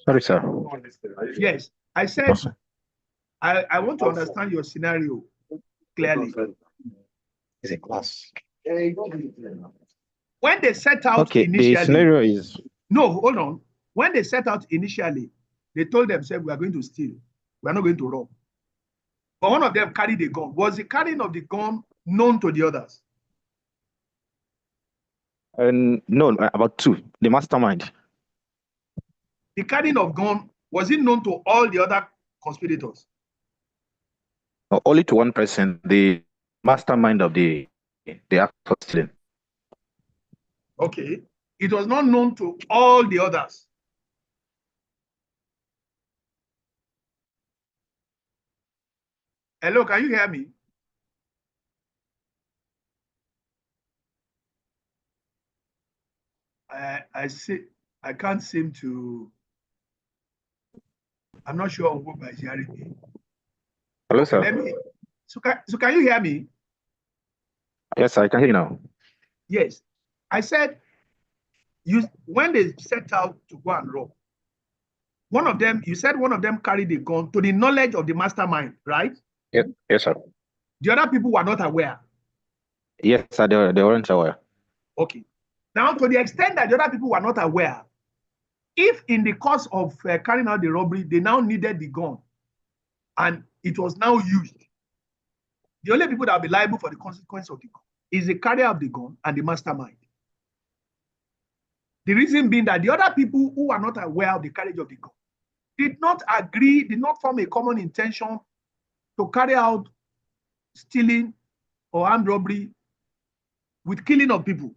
Sorry, sir. Yes, I said, I want to understand your scenario clearly. It's a class. When they set out initially, the scenario is... No, hold on. When they set out initially, they told themselves, we are going to steal. We are not going to rob. But one of them carried a gun. Was the carrying of the gun known to the others? No, about 2. The mastermind. The carrying of gun, was it known to all the other conspirators? No, only to one person, the mastermind of the act of stealing. Okay. It was not known to all the others. Hello, can you hear me? I can't seem to. I'm not sure who is hearing me. Hello, sir. So can you hear me? Yes, I can hear you now. Yes. I said, when they set out to go and rob, you said one of them carried a gun to the knowledge of the mastermind, right? Yes, sir. The other people were not aware. Yes, sir, they weren't aware. Okay. Now, to the extent that the other people were not aware, if in the course of carrying out the robbery, they now needed the gun, and it was now used, the only people that will be liable for the consequence of the gun is the carrier of the gun and the mastermind. The reason being that the other people who are not aware of the carriage of the gun did not agree, did not form a common intention to carry out stealing or armed robbery with killing of people.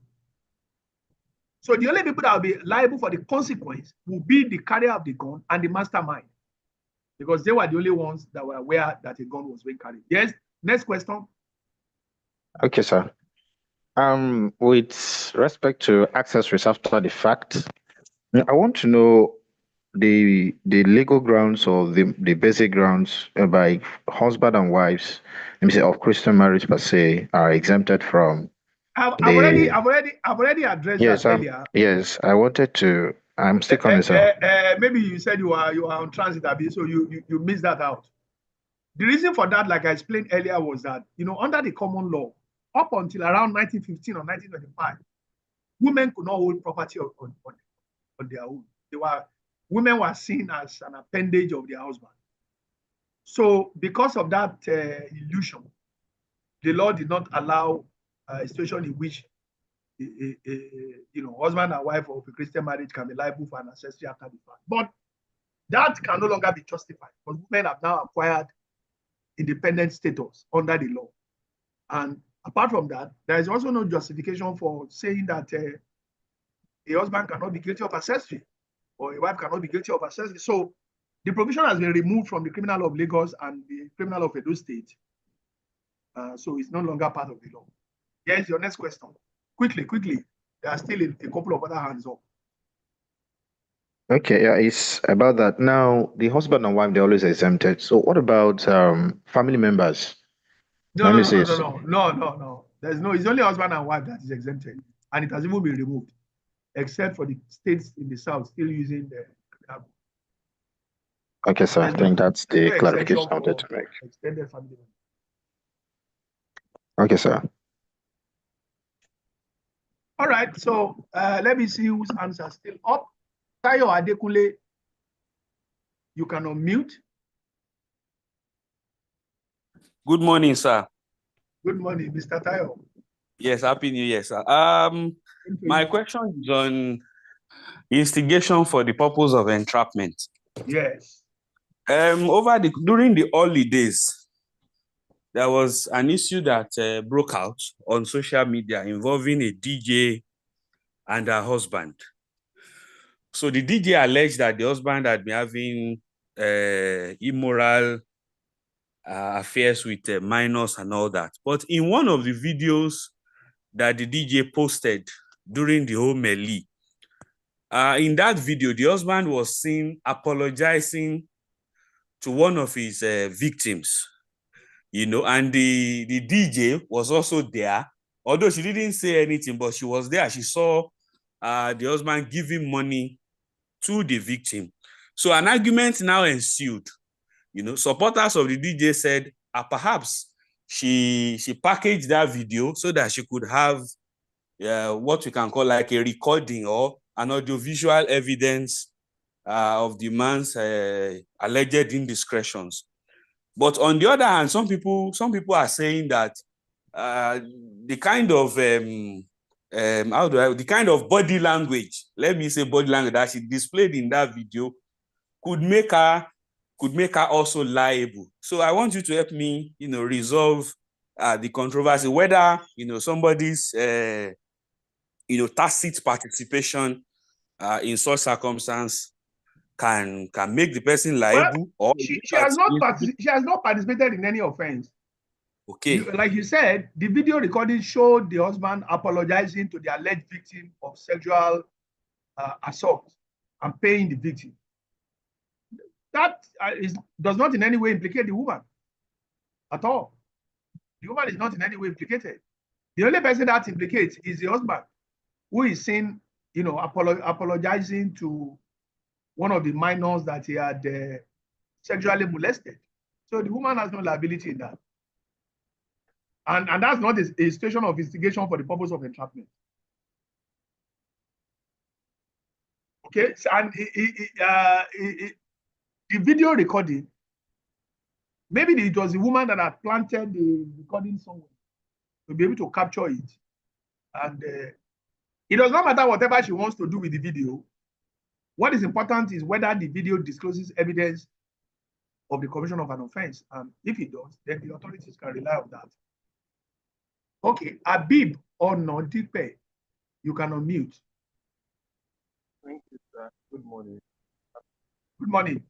So the only people that will be liable for the consequence will be the carrier of the gun and the mastermind, because they were the only ones that were aware that a gun was being carried. Yes, next question. Okay, sir. With respect to accessories after the fact, I want to know the legal grounds or the basic grounds by husband and wives, let me say, of Christian marriage per se, are exempted from. I've already addressed that earlier. Yes, I wanted to. I'm still coming, sir. Maybe you said you are on transit, so you missed that out. The reason for that, like I explained earlier, was that under the common law, up until around 1915 or 1925, women could not hold property on their own. Women were seen as an appendage of their husband. So because of that illusion, the law did not allow a situation in which husband and wife of a Christian marriage can be liable for an ancestry after the fact. But that can no longer be justified because women have now acquired independent status under the law. And apart from that, there is also no justification for saying that a husband cannot be guilty of accessory or a wife cannot be guilty of accessory. So the provision has been removed from the criminal law of Lagos and the criminal law of Edo State. So it's no longer part of the law. Here's your next question. Quickly. There are still a couple of other hands up. Okay, yeah, it's about that. Now, the husband and wife, they're always exempted. So what about family members? No. There's no, it's only husband and wife that is exempted. And it has even been removed, except for the states in the south still using the Okay, sir. I think that's the clarification I wanted to make. Extended family members. Okay, sir. All right, so let me see whose hands are still up. Tayo Adekunle, you can unmute. Good morning, sir. Good morning, Mr. Tayo. Yes, Happy New Year, sir. My question is on instigation for the purpose of entrapment. Yes. During the holidays, there was an issue that broke out on social media involving a DJ and her husband. So the DJ alleged that the husband had been having immoral affairs with minors and all that. But in one of the videos that the DJ posted during the whole melee, in that video, the husband was seen apologizing to one of his victims, and the DJ was also there. Although she didn't say anything, but she was there. She saw the husband giving money to the victim. So an argument now ensued. Supporters of the DJ said perhaps she packaged that video so that she could have what we can call like a recording or an audiovisual evidence of the man's alleged indiscretions. But on the other hand, some people are saying that the kind of the kind of body language, let me say body language that she displayed in that video could make her also liable. So I want you to help me, resolve the controversy, whether somebody's tacit participation in such circumstance can make the person liable. Well, she has not participated in any offense. Okay. Like you said, the video recording showed the husband apologizing to the alleged victim of sexual assault and paying the victim. That does not in any way implicate the woman at all. The woman is not in any way implicated. The only person that implicates is the husband, who is seen, apologizing to one of the minors that he had sexually molested. So the woman has no liability in that. And that's not a situation of instigation for the purpose of entrapment. Okay, so, and the video recording, maybe it was the woman that had planted the recording somewhere to be able to capture it. And it does not matter whatever she wants to do with the video. What is important is whether the video discloses evidence of the commission of an offense. And if it does, then the authorities can rely on that. Okay, Abib or Nodipe, you can unmute. Thank you, sir. Good morning. Good morning.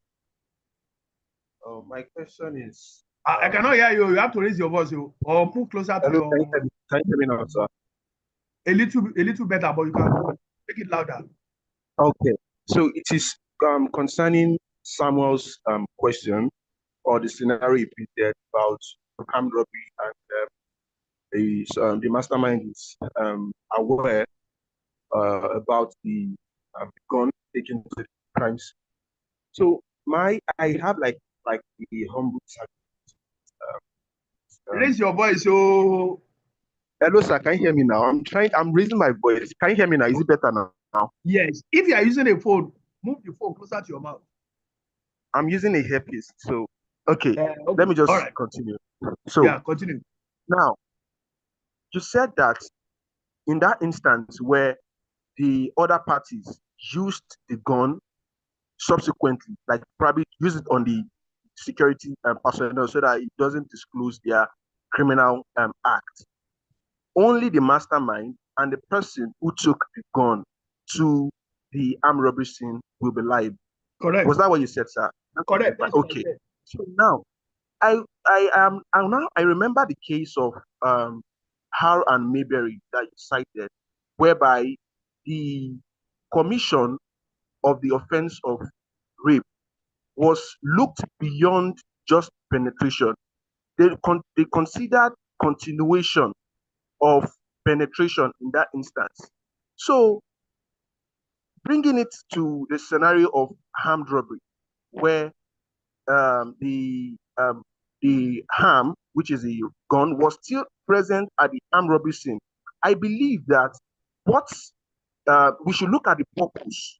My question is... I cannot hear you. You have to raise your voice or move closer to your... Can you hear me now, sir? A little better, but you can make it louder. Okay. So it is concerning Samuel's question or the scenario he presented about armed robbery, and the mastermind is aware about the gun taken to the crimes. So I have like the humble raise your voice. So hello, sir. Can you hear me now? I'm raising my voice. Can you hear me now? Is it better now? Yes. If you are using a phone, move the phone closer to your mouth. I'm using a earpiece. So okay. Let me just continue. So yeah, continue. Now, you said that in that instance where the other parties used the gun subsequently, like probably use it on the security personnel so that it doesn't disclose their criminal act. Only the mastermind and the person who took the gun to the armed robbery scene will be liable. Correct. Was that what you said, sir? Correct. That's what I Okay. said. So now I remember the case of Har and Mayberry that you cited, whereby the commission of the offense of rape was looked beyond just penetration. They considered continuation of penetration in that instance. So bringing it to the scenario of armed robbery, where the harm, which is a gun, was still present at the armed robbery scene. I believe that we should look at the purpose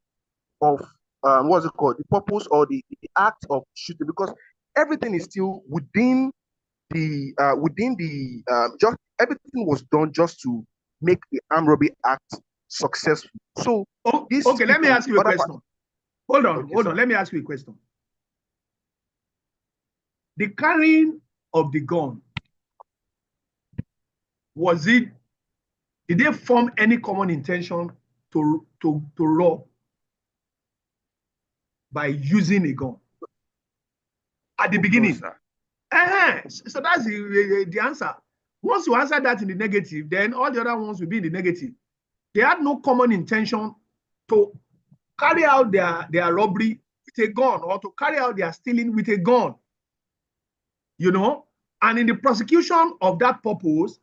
of what's it called? The purpose or the act of shooting, because everything is still within the just everything was done just to make the armed robbery act successful. So okay, let me ask you a question. Hold on, Okay, hold sir. on. Let me ask you a question. The carrying of the gun, did they form any common intention to rob by using a gun at the beginning? sir. So that's the answer. Once you answer that in the negative, then all the other ones will be in the negative. They had no common intention to carry out their robbery with a gun or to carry out their stealing with a gun. You know, and in the prosecution of that purpose,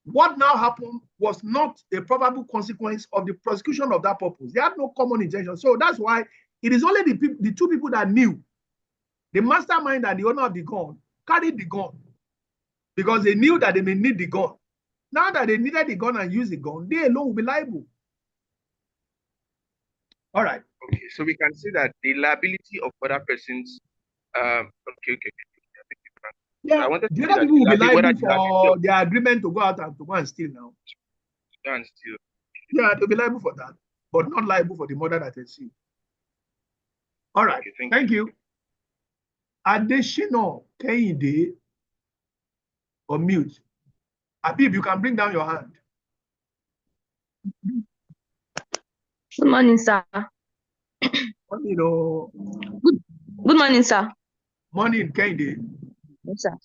what now happened was not a probable consequence of the prosecution of that purpose. They had no common intention. So that's why it is only the two people that knew, the mastermind and the owner of the gun, carried the gun because they knew that they may need the gun. Now that they needed the gun and used the gun, they alone will be liable. All right. Okay, so we can see that the liability of other persons. Okay. Yeah, I wanted to the say other that people will be whether liable the liability for their agreement to go out and to go and steal now. and still. Yeah, they'll be liable for that, but not liable for the murder that they see. All right, Okay, thank you. Additional Kehinde or mute. Abib, you can bring down your hand. Good morning, sir. You know, Good morning, sir. morning, Kehinde. Yes, sir.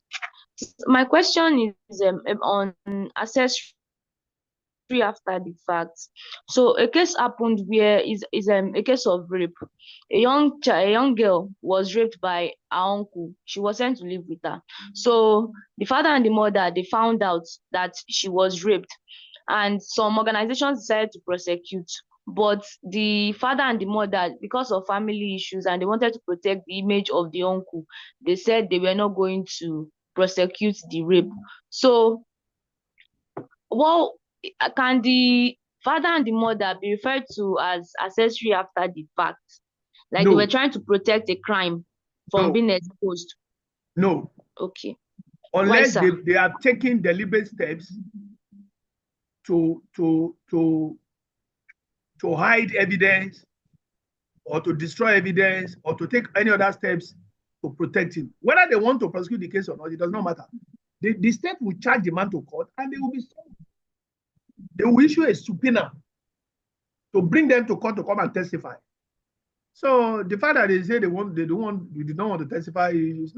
My question is on accessory after the fact. So a case happened where is a case of rape. A young girl was raped by her uncle. She was sent to live with her. So the father and the mother, they found out that she was raped, and some organizations decided to prosecute. But the father and the mother, because of family issues and they wanted to protect the image of the uncle, they said they were not going to prosecute the rape. So, well, can the father and the mother be referred to as accessory after the fact? Like they were No, trying to protect a crime from no, being exposed. no. Okay. Why, Unless sir? they are taking deliberate steps to hide evidence or to destroy evidence or to take any other steps to protect him. Whether they want to prosecute the case or not, it does not matter. The state will charge the man to court and they will be sued. They will issue a subpoena to bring them to court to come and testify. So the fact that they say we don't want to testify, it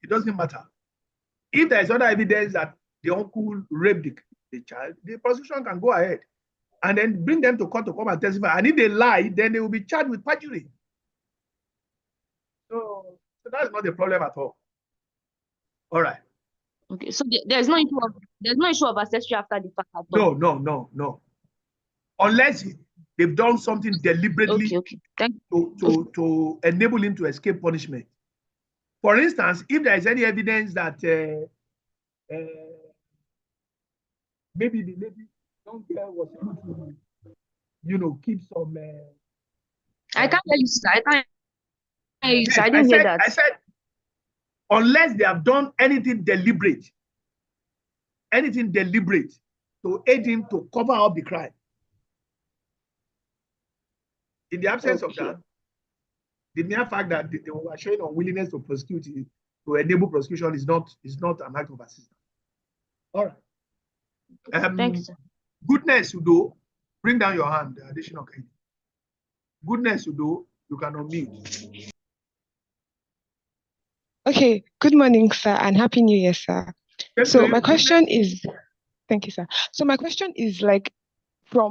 doesn't matter. If there is other evidence that the uncle raped the child, the prosecution can go ahead and then bring them to court to come and testify. And if they lie, then they will be charged with perjury. So that's not the problem at all. All right. Okay. So there's no issue of accessory after the fact at all. No. Unless they've done something deliberately Okay. to enable him to escape punishment. For instance, if there is any evidence that maybe the lady young girl was able to, keep some. I can't hear you, sir. I can't hear you, Yes, sir. I didn't hear that. I said, unless they have done anything deliberate to aid him to cover up the crime. In the absence of that, the mere fact that they were showing unwillingness to prosecute to enable prosecution is not an act of assistance. All right. Thank you, sir. Goodness, Udo, bring down your hand. Additional kind. Goodness, Udo, you can unmute. Okay, good morning, sir, and happy new year, sir. Yes, So sir. my question is, thank you, sir. So my question is like,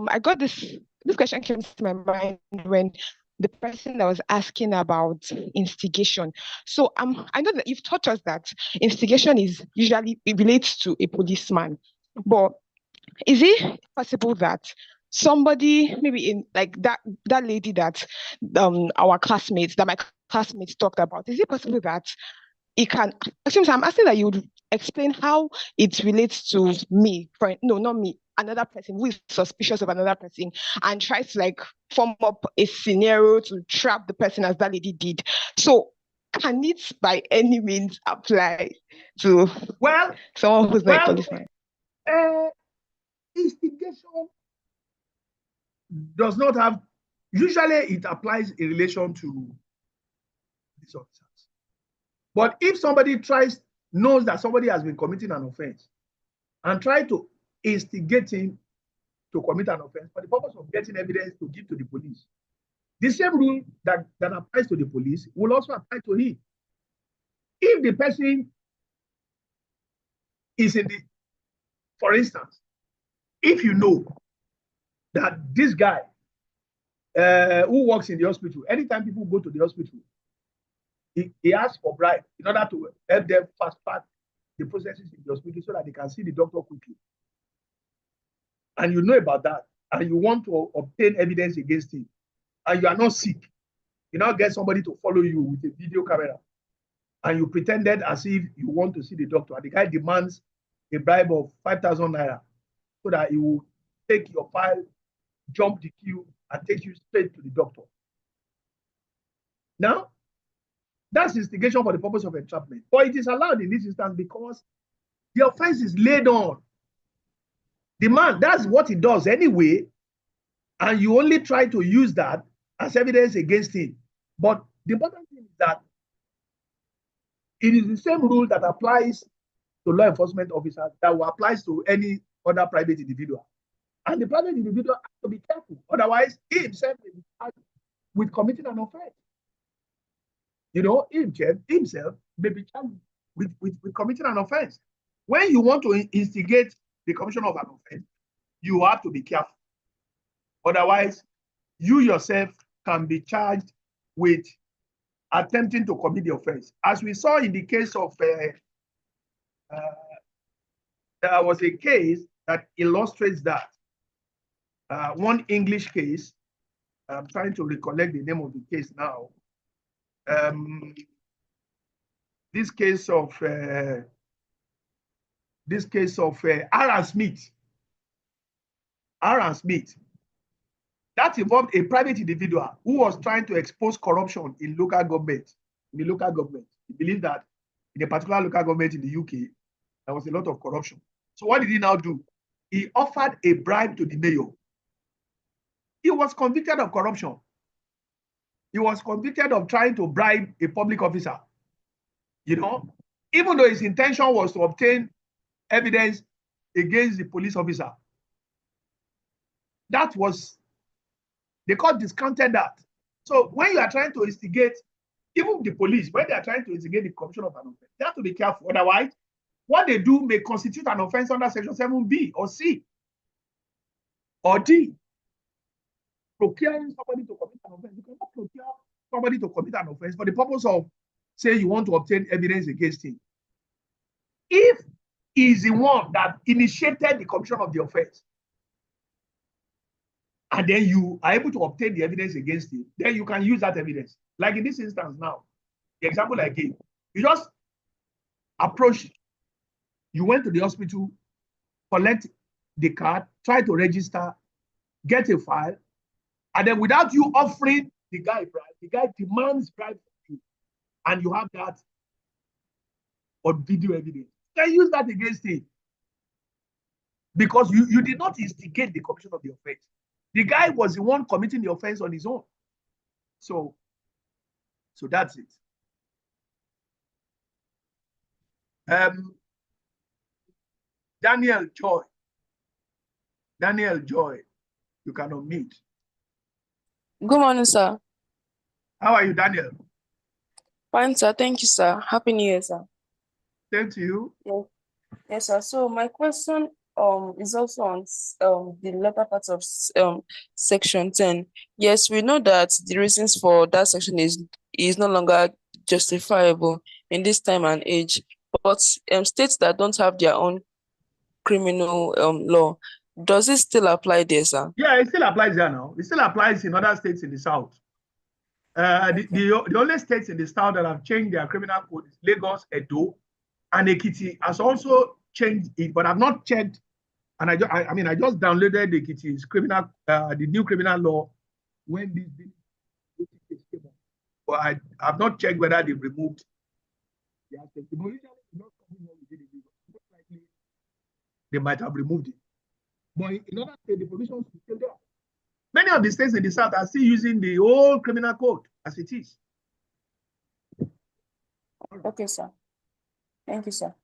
I got this question came to my mind when the person that was asking about instigation. So I know that you've taught us that instigation is usually, it relates to a policeman, but is it possible that somebody maybe in like that lady that our classmates that my classmates talked about, is it possible that it can, actually, I'm asking that you would explain how it relates to me, no, not me, another person who is suspicious of another person and tries to like form up a scenario to trap the person as that lady did. So can it by any means apply to someone who's not a policeman? Instigation does not have, usually it applies in relation to these officers. But if somebody knows that somebody has been committing an offense and try to instigate him to commit an offense for the purpose of getting evidence to give to the police, the same rule that applies to the police will also apply to him. If the person is in the, for instance, if you know that this guy who works in the hospital, anytime people go to the hospital, he asks for bribe in order to help them fast track the processes in the hospital so that they can see the doctor quickly. And you know about that, and you want to obtain evidence against him, and you are not sick. You now get somebody to follow you with a video camera, and you pretended as if you want to see the doctor, and the guy demands a bribe of 5,000 naira so that he will take your file, jump the queue, and take you straight to the doctor. Now, that's instigation for the purpose of entrapment. But it is allowed in this instance because the offense is laid on the man. That's what he does anyway. And you only try to use that as evidence against him. But the important thing is that it is the same rule that applies to law enforcement officers that will apply to any other private individual. And the private individual has to be careful. Otherwise, he himself may be charged with committing an offense. You know, himself may be charged with committing an offense. When you want to instigate the commission of an offense, you have to be careful. Otherwise, you yourself can be charged with attempting to commit the offense. As we saw in the case of, there was a case that illustrates that. One English case, I'm trying to recollect the name of the case now. This case of Aaron Smith. Aaron Smith. That involved a private individual who was trying to expose corruption in local government. In the local government, he believed that in a particular local government in the UK, there was a lot of corruption. So what did he now do? He offered a bribe to the mayor. He was convicted of corruption. He was convicted of trying to bribe a public officer. You know, even though his intention was to obtain evidence against the police officer. That was, the court discounted that. So when you are trying to instigate, even the police, when they are trying to instigate the commission of an offense, they have to be careful. Otherwise, what they do may constitute an offense under Section 7B or C or D. Procuring somebody to commit an offense. You cannot procure somebody to commit an offense for the purpose of, say, you want to obtain evidence against him. If he is the one that initiated the commission of the offense, and then you are able to obtain the evidence against him, then you can use that evidence. Like in this instance now, the example I gave, you just approach, you went to the hospital, collect the card, try to register, get a file, and then without you offering the guy bribe, the guy demands bribe from you, and you have that on video evidence. You can use that against him because you did not instigate the commission of the offense. The guy was the one committing the offense on his own. So that's it. Um, Daniel Joy. Daniel Joy, you can unmute. Good morning, sir. How are you, Daniel? Fine, sir. Thank you, sir. Happy New Year, sir. Same to you. Yes, yes, sir. So my question is also on the latter part of section 10. Yes, we know that the reasons for that section is no longer justifiable in this time and age, but states that don't have their own criminal law, does it still apply there, sir? Yeah, it still applies there now. It still applies in other states in the South. The only states in the South that have changed their criminal code is Lagos, Edo, and Ekiti has also changed it, but I've not checked. And I just downloaded the Ekiti's criminal, the new criminal law when this case came up. But I've not checked whether they've removed the aspect. They might have removed it. But in other states, the provisions are still there. Many of the states in the South are still using the old criminal code as it is. Okay, sir. Thank you, sir.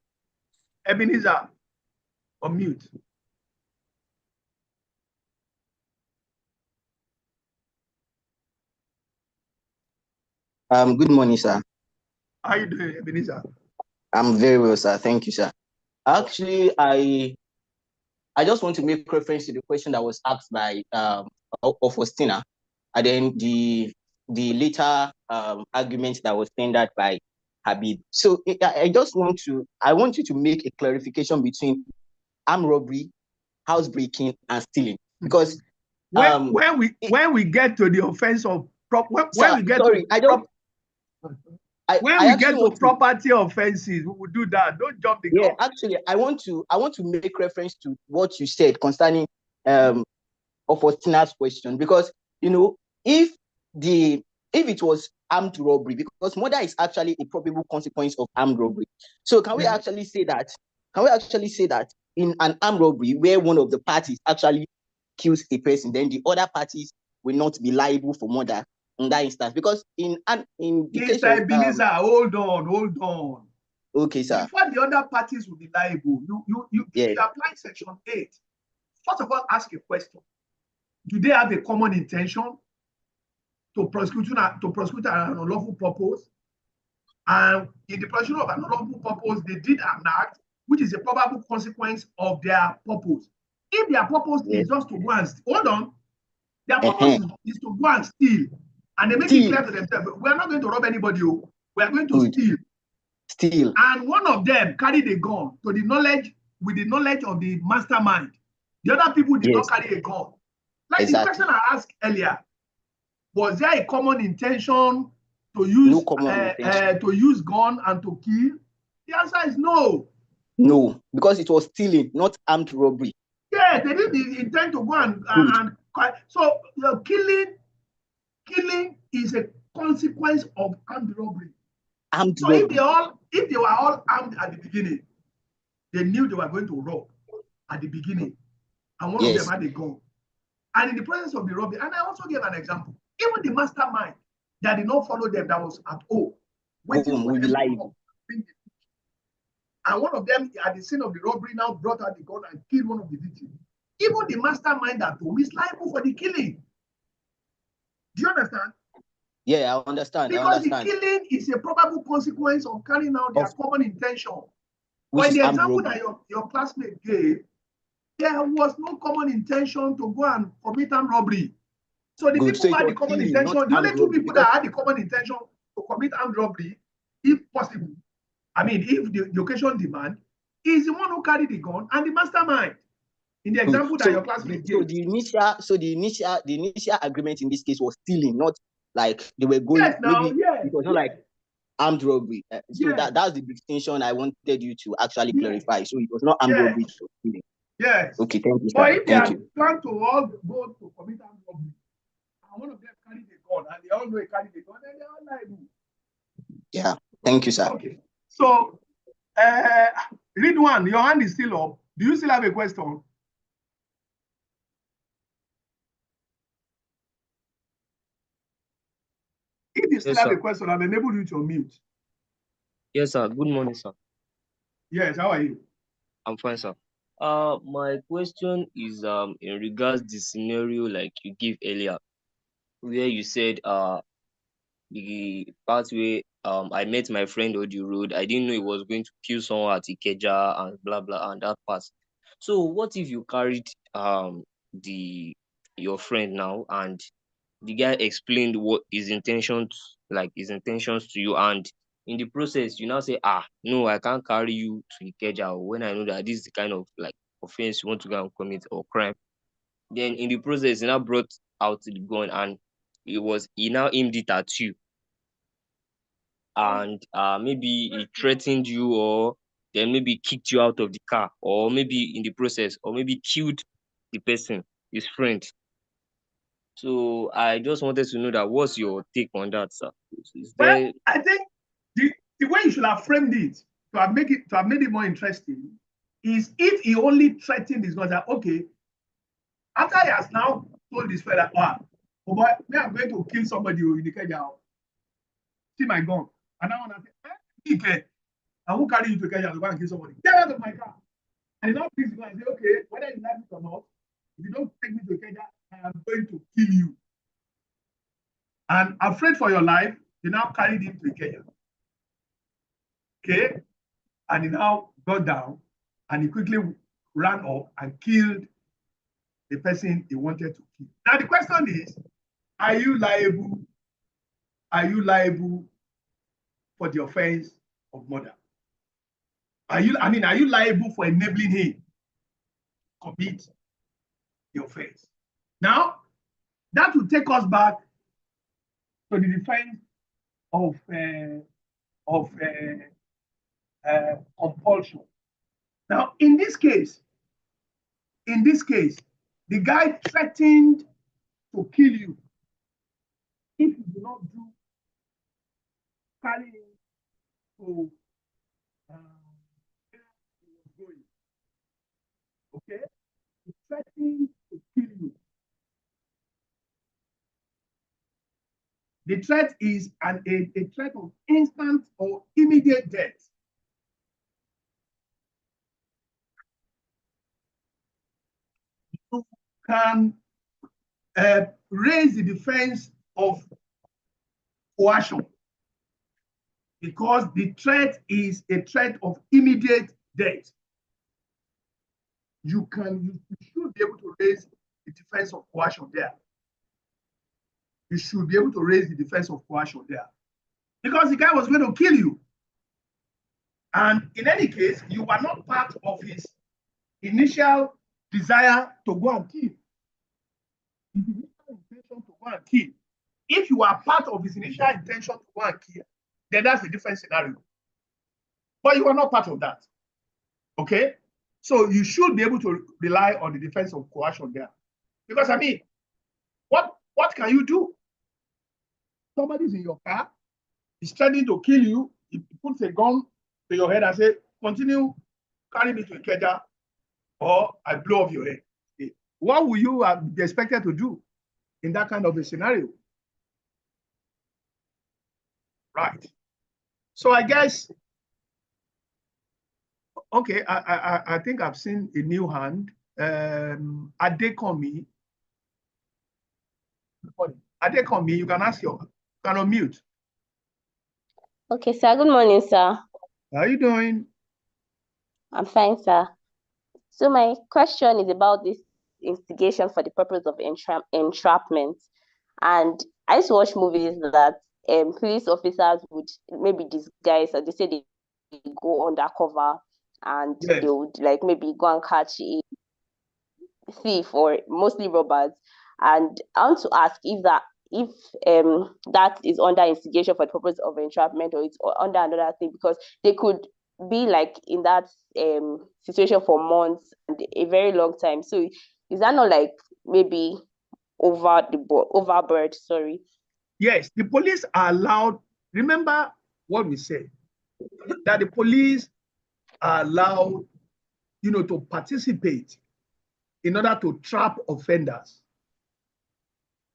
Ebenezer, on mute. Good morning, sir. How are you doing, Ebenezer? I'm very well, sir. Thank you, sir. Actually, I just want to make reference to the question that was asked by Faustina, and then the later argument that was tendered by Habib. So I want you to make a clarification between armed robbery, housebreaking, and stealing, because when we get to the offense of property offenses, we will do that. Don't jump the gun. Yeah, actually, I want to make reference to what you said concerning Faustina's question, because if it was armed robbery, because murder is actually a probable consequence of armed robbery. So can we actually say that? Can we actually say that in an armed robbery where one of the parties actually kills a person, then the other parties will not be liable for murder in that instance? Because in the case of Ebenezer, hold on. Okay, sir. Before the other parties will be liable, you apply section 8. First of all, ask a question. Do they have a common intention to prosecute an unlawful purpose? And in the prosecution of an unlawful purpose, they did an act which is a probable consequence of their purpose. If their purpose is just to go and their purpose is to go and steal, and they make it clear to themselves, we are not going to rob anybody. We are going to steal. And one of them carried a gun with the knowledge of the mastermind. The other people did not carry a gun. Like the question I asked earlier, was there a common intention to use gun and to kill? The answer is no. No, because it was stealing, not armed robbery. Yeah, they didn't intend to go and so killing is a consequence of armed robbery. If they were all armed at the beginning, they knew they were going to rob at the beginning, and one of them had a gun. And in the process of the robbery, and I also gave an example, even the mastermind that did not follow them, that was at home, waiting for them. And one of them at the scene of the robbery now brought out the gun and killed one of the victims. Even the mastermind at home is liable for the killing. Do you understand? Yeah, I understand. Because the killing is a probable consequence of carrying out their common intention. But in the example that your classmate gave, there was no common intention to go and commit armed robbery. So the people who had the common intention, the only two people that had the common intention to commit armed robbery, if possible, if the occasion demand, is the one who carried the gun and the mastermind. In the example that your classmate gave. So the initial agreement in this case was stealing, not like they were going. It was not like armed robbery. That's the distinction I wanted you to actually clarify. So it was not armed robbery, so stealing. Yes. Okay, thank you, sir. But if they are trying to all go to commit armed robbery, and one of them carried a gun, and they all know he carried a gun, then they are liable. Yeah, thank you, sir. Okay. So, Ridwan, your hand is still up. Do you still have a question? If you still have a question, I've enabled you to unmute. Yes, sir. Good morning, sir. Yes, how are you? I'm fine, sir. My question is in regards the scenario like you give earlier, where you said the part where I met my friend on the road. I didn't know he was going to kill someone at Ikeja and blah blah and that part. So what if you carried the your friend now and the guy explained what his intentions to you, and in the process you now say, no, I can't carry you to Ikeja when I know that this is the kind of like offense you want to go and commit or crime. Then in the process he now brought out the gun and he now aimed it at you, and maybe he threatened you, or then maybe kicked you out of the car, or maybe in the process, or maybe killed the person, his friend. So I just wanted to know that what's your take on that, sir? Is Well, there I think the way you should have framed it to have made it more interesting is if he only threatened his mother. Okay, after he has now told his friend that, oh boy, me, I'm going to kill somebody in the Kenya. See my gun. And now I say, okay, I won't carry you to Kenya to go and kill somebody. Get out of my car. And he now picks the gun and say, okay, whether you like it or not, if you don't take me to Kenya, I am going to kill you. And afraid for your life, you now carried him to Kenya. Okay? And he now got down and he quickly ran up and killed the person he wanted to kill. Now the question is, are you liable? Are you liable for the offense of murder? Are you liable for enabling him to commit the offense? Now, that will take us back to the defense of compulsion. Now, in this case, the guy threatened to kill you if you do not do carry him to where he was going. Okay? He threatened to kill you. The threat is a threat of instant or immediate death. You can raise the defense of coercion because the threat is a threat of immediate death. You should be able to raise the defense of coercion there. You should be able to raise the defense of coercion there. Because the guy was going to kill you. And in any case, you were not part of his initial desire to go and kill. If you are part of his initial intention to go and kill, then that's a different scenario. But you are not part of that. Okay? So you should be able to rely on the defense of coercion there. Because I mean, what can you do? Somebody's in your car, he's threatening to kill you, he puts a gun to your head and says, continue, carry me to Ikeja, or I blow off your head. What will you be expected to do in that kind of a scenario? Right. So I guess, okay, I think I've seen a new hand. Adekomi, you can ask you can unmute. Okay, sir. Good morning, sir. How are you doing? I'm fine, sir. So my question is about this instigation for the purpose of entrapment. And I used to watch movies that police officers would maybe disguise, or they say they go undercover and they would like maybe go and catch a thief or mostly robbers. And I want to ask if that is under instigation for the purpose of entrapment, or it's under another thing, because they could be like in that situation for months and a very long time. So is that not like maybe overboard? Sorry. Yes, the police are allowed. Remember what we said, that the police are allowed, to participate in order to trap offenders.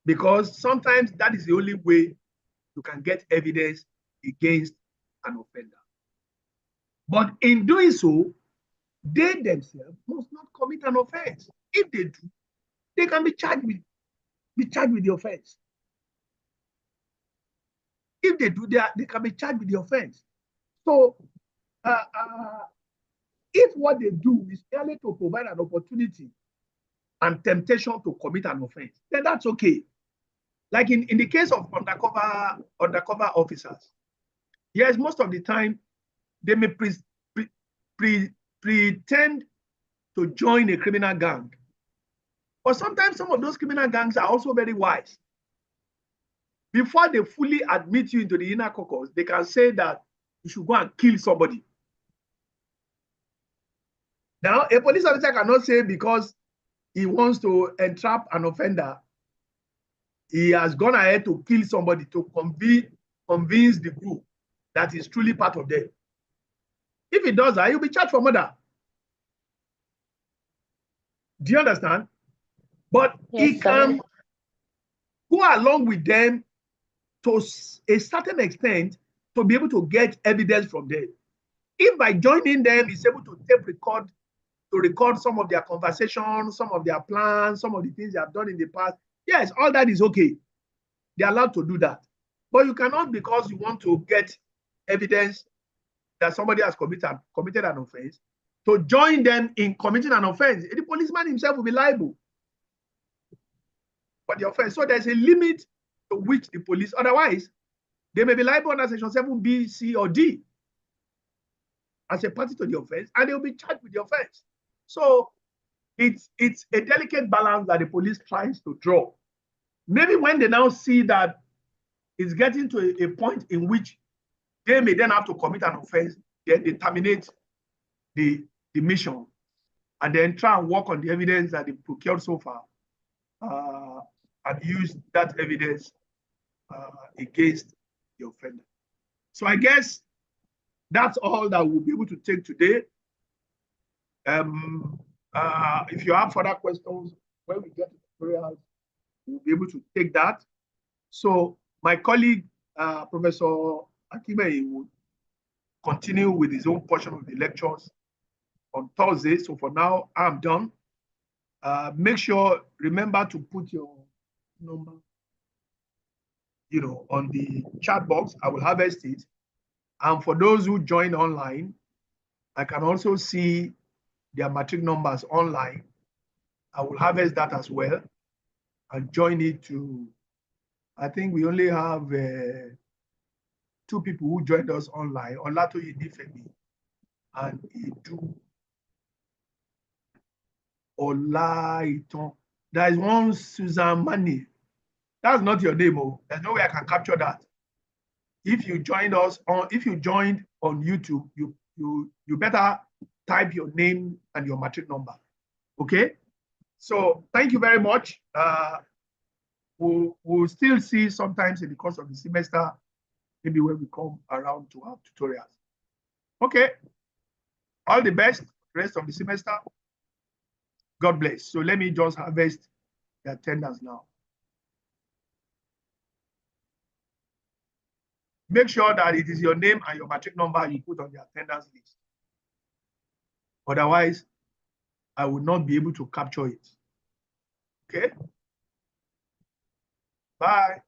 Because sometimes that is the only way you can get evidence against an offender. But in doing so, they themselves must not commit an offense. If they do, they can be charged with the offense. If they do, they can be charged with the offense. So, if what they do is merely to provide an opportunity and temptation to commit an offense, then that's okay. Like in the case of undercover officers, yes, most of the time they may pretend to join a criminal gang. But sometimes some of those criminal gangs are also very wise. Before they fully admit you into the inner caucus, they can say that you should go and kill somebody. Now, a police officer cannot say because he wants to entrap an offender, he has gone ahead to kill somebody to convince the group that is truly part of them. If he does that, he'll be charged for murder. Do you understand? But Yes, he can go along with them to a certain extent to be able to get evidence from them. If by joining them, he's able to record some of their conversations, some of their plans, some of the things they have done in the past, yes, all that is okay. They're allowed to do that. But you cannot, because you want to get evidence that somebody has committed an offense, to join them in committing an offense. The policeman himself will be liable for the offense. So there's a limit to which the police, otherwise, they may be liable under Section 7B, C, or D as a party to the offense, and they'll be charged with the offense. So it's a delicate balance that the police tries to draw. Maybe when they now see that it's getting to a point in which they may then have to commit an offense, then they terminate the mission and then try and work on the evidence that they procured so far and use that evidence against the offender. So I guess that's all that we'll be able to take today. If you have further questions, when we get to tutorials, we'll be able to take that. So my colleague, Professor Akime, will continue with his own portion of the lectures on Thursday. So for now, I'm done. Make sure, remember to put your number, on the chat box. I will harvest it. And for those who join online, I can also see their matric numbers online. I will harvest that as well and join it to, I think we only have 2 people who joined us online, Olatoye Nifemi and Edu Olaiton. There is one Susan Mani. That's not your name, oh. There's no way I can capture that. If you joined on YouTube, you better type your name and your matric number. Okay? So thank you very much. We'll still see sometimes in the course of the semester, maybe when we come around to have tutorials. Okay. All the best rest of the semester. God bless. So let me just harvest the attendance now. Make sure that it is your name and your matric number you put on the attendance list. Otherwise, I will not be able to capture it. Okay? Bye.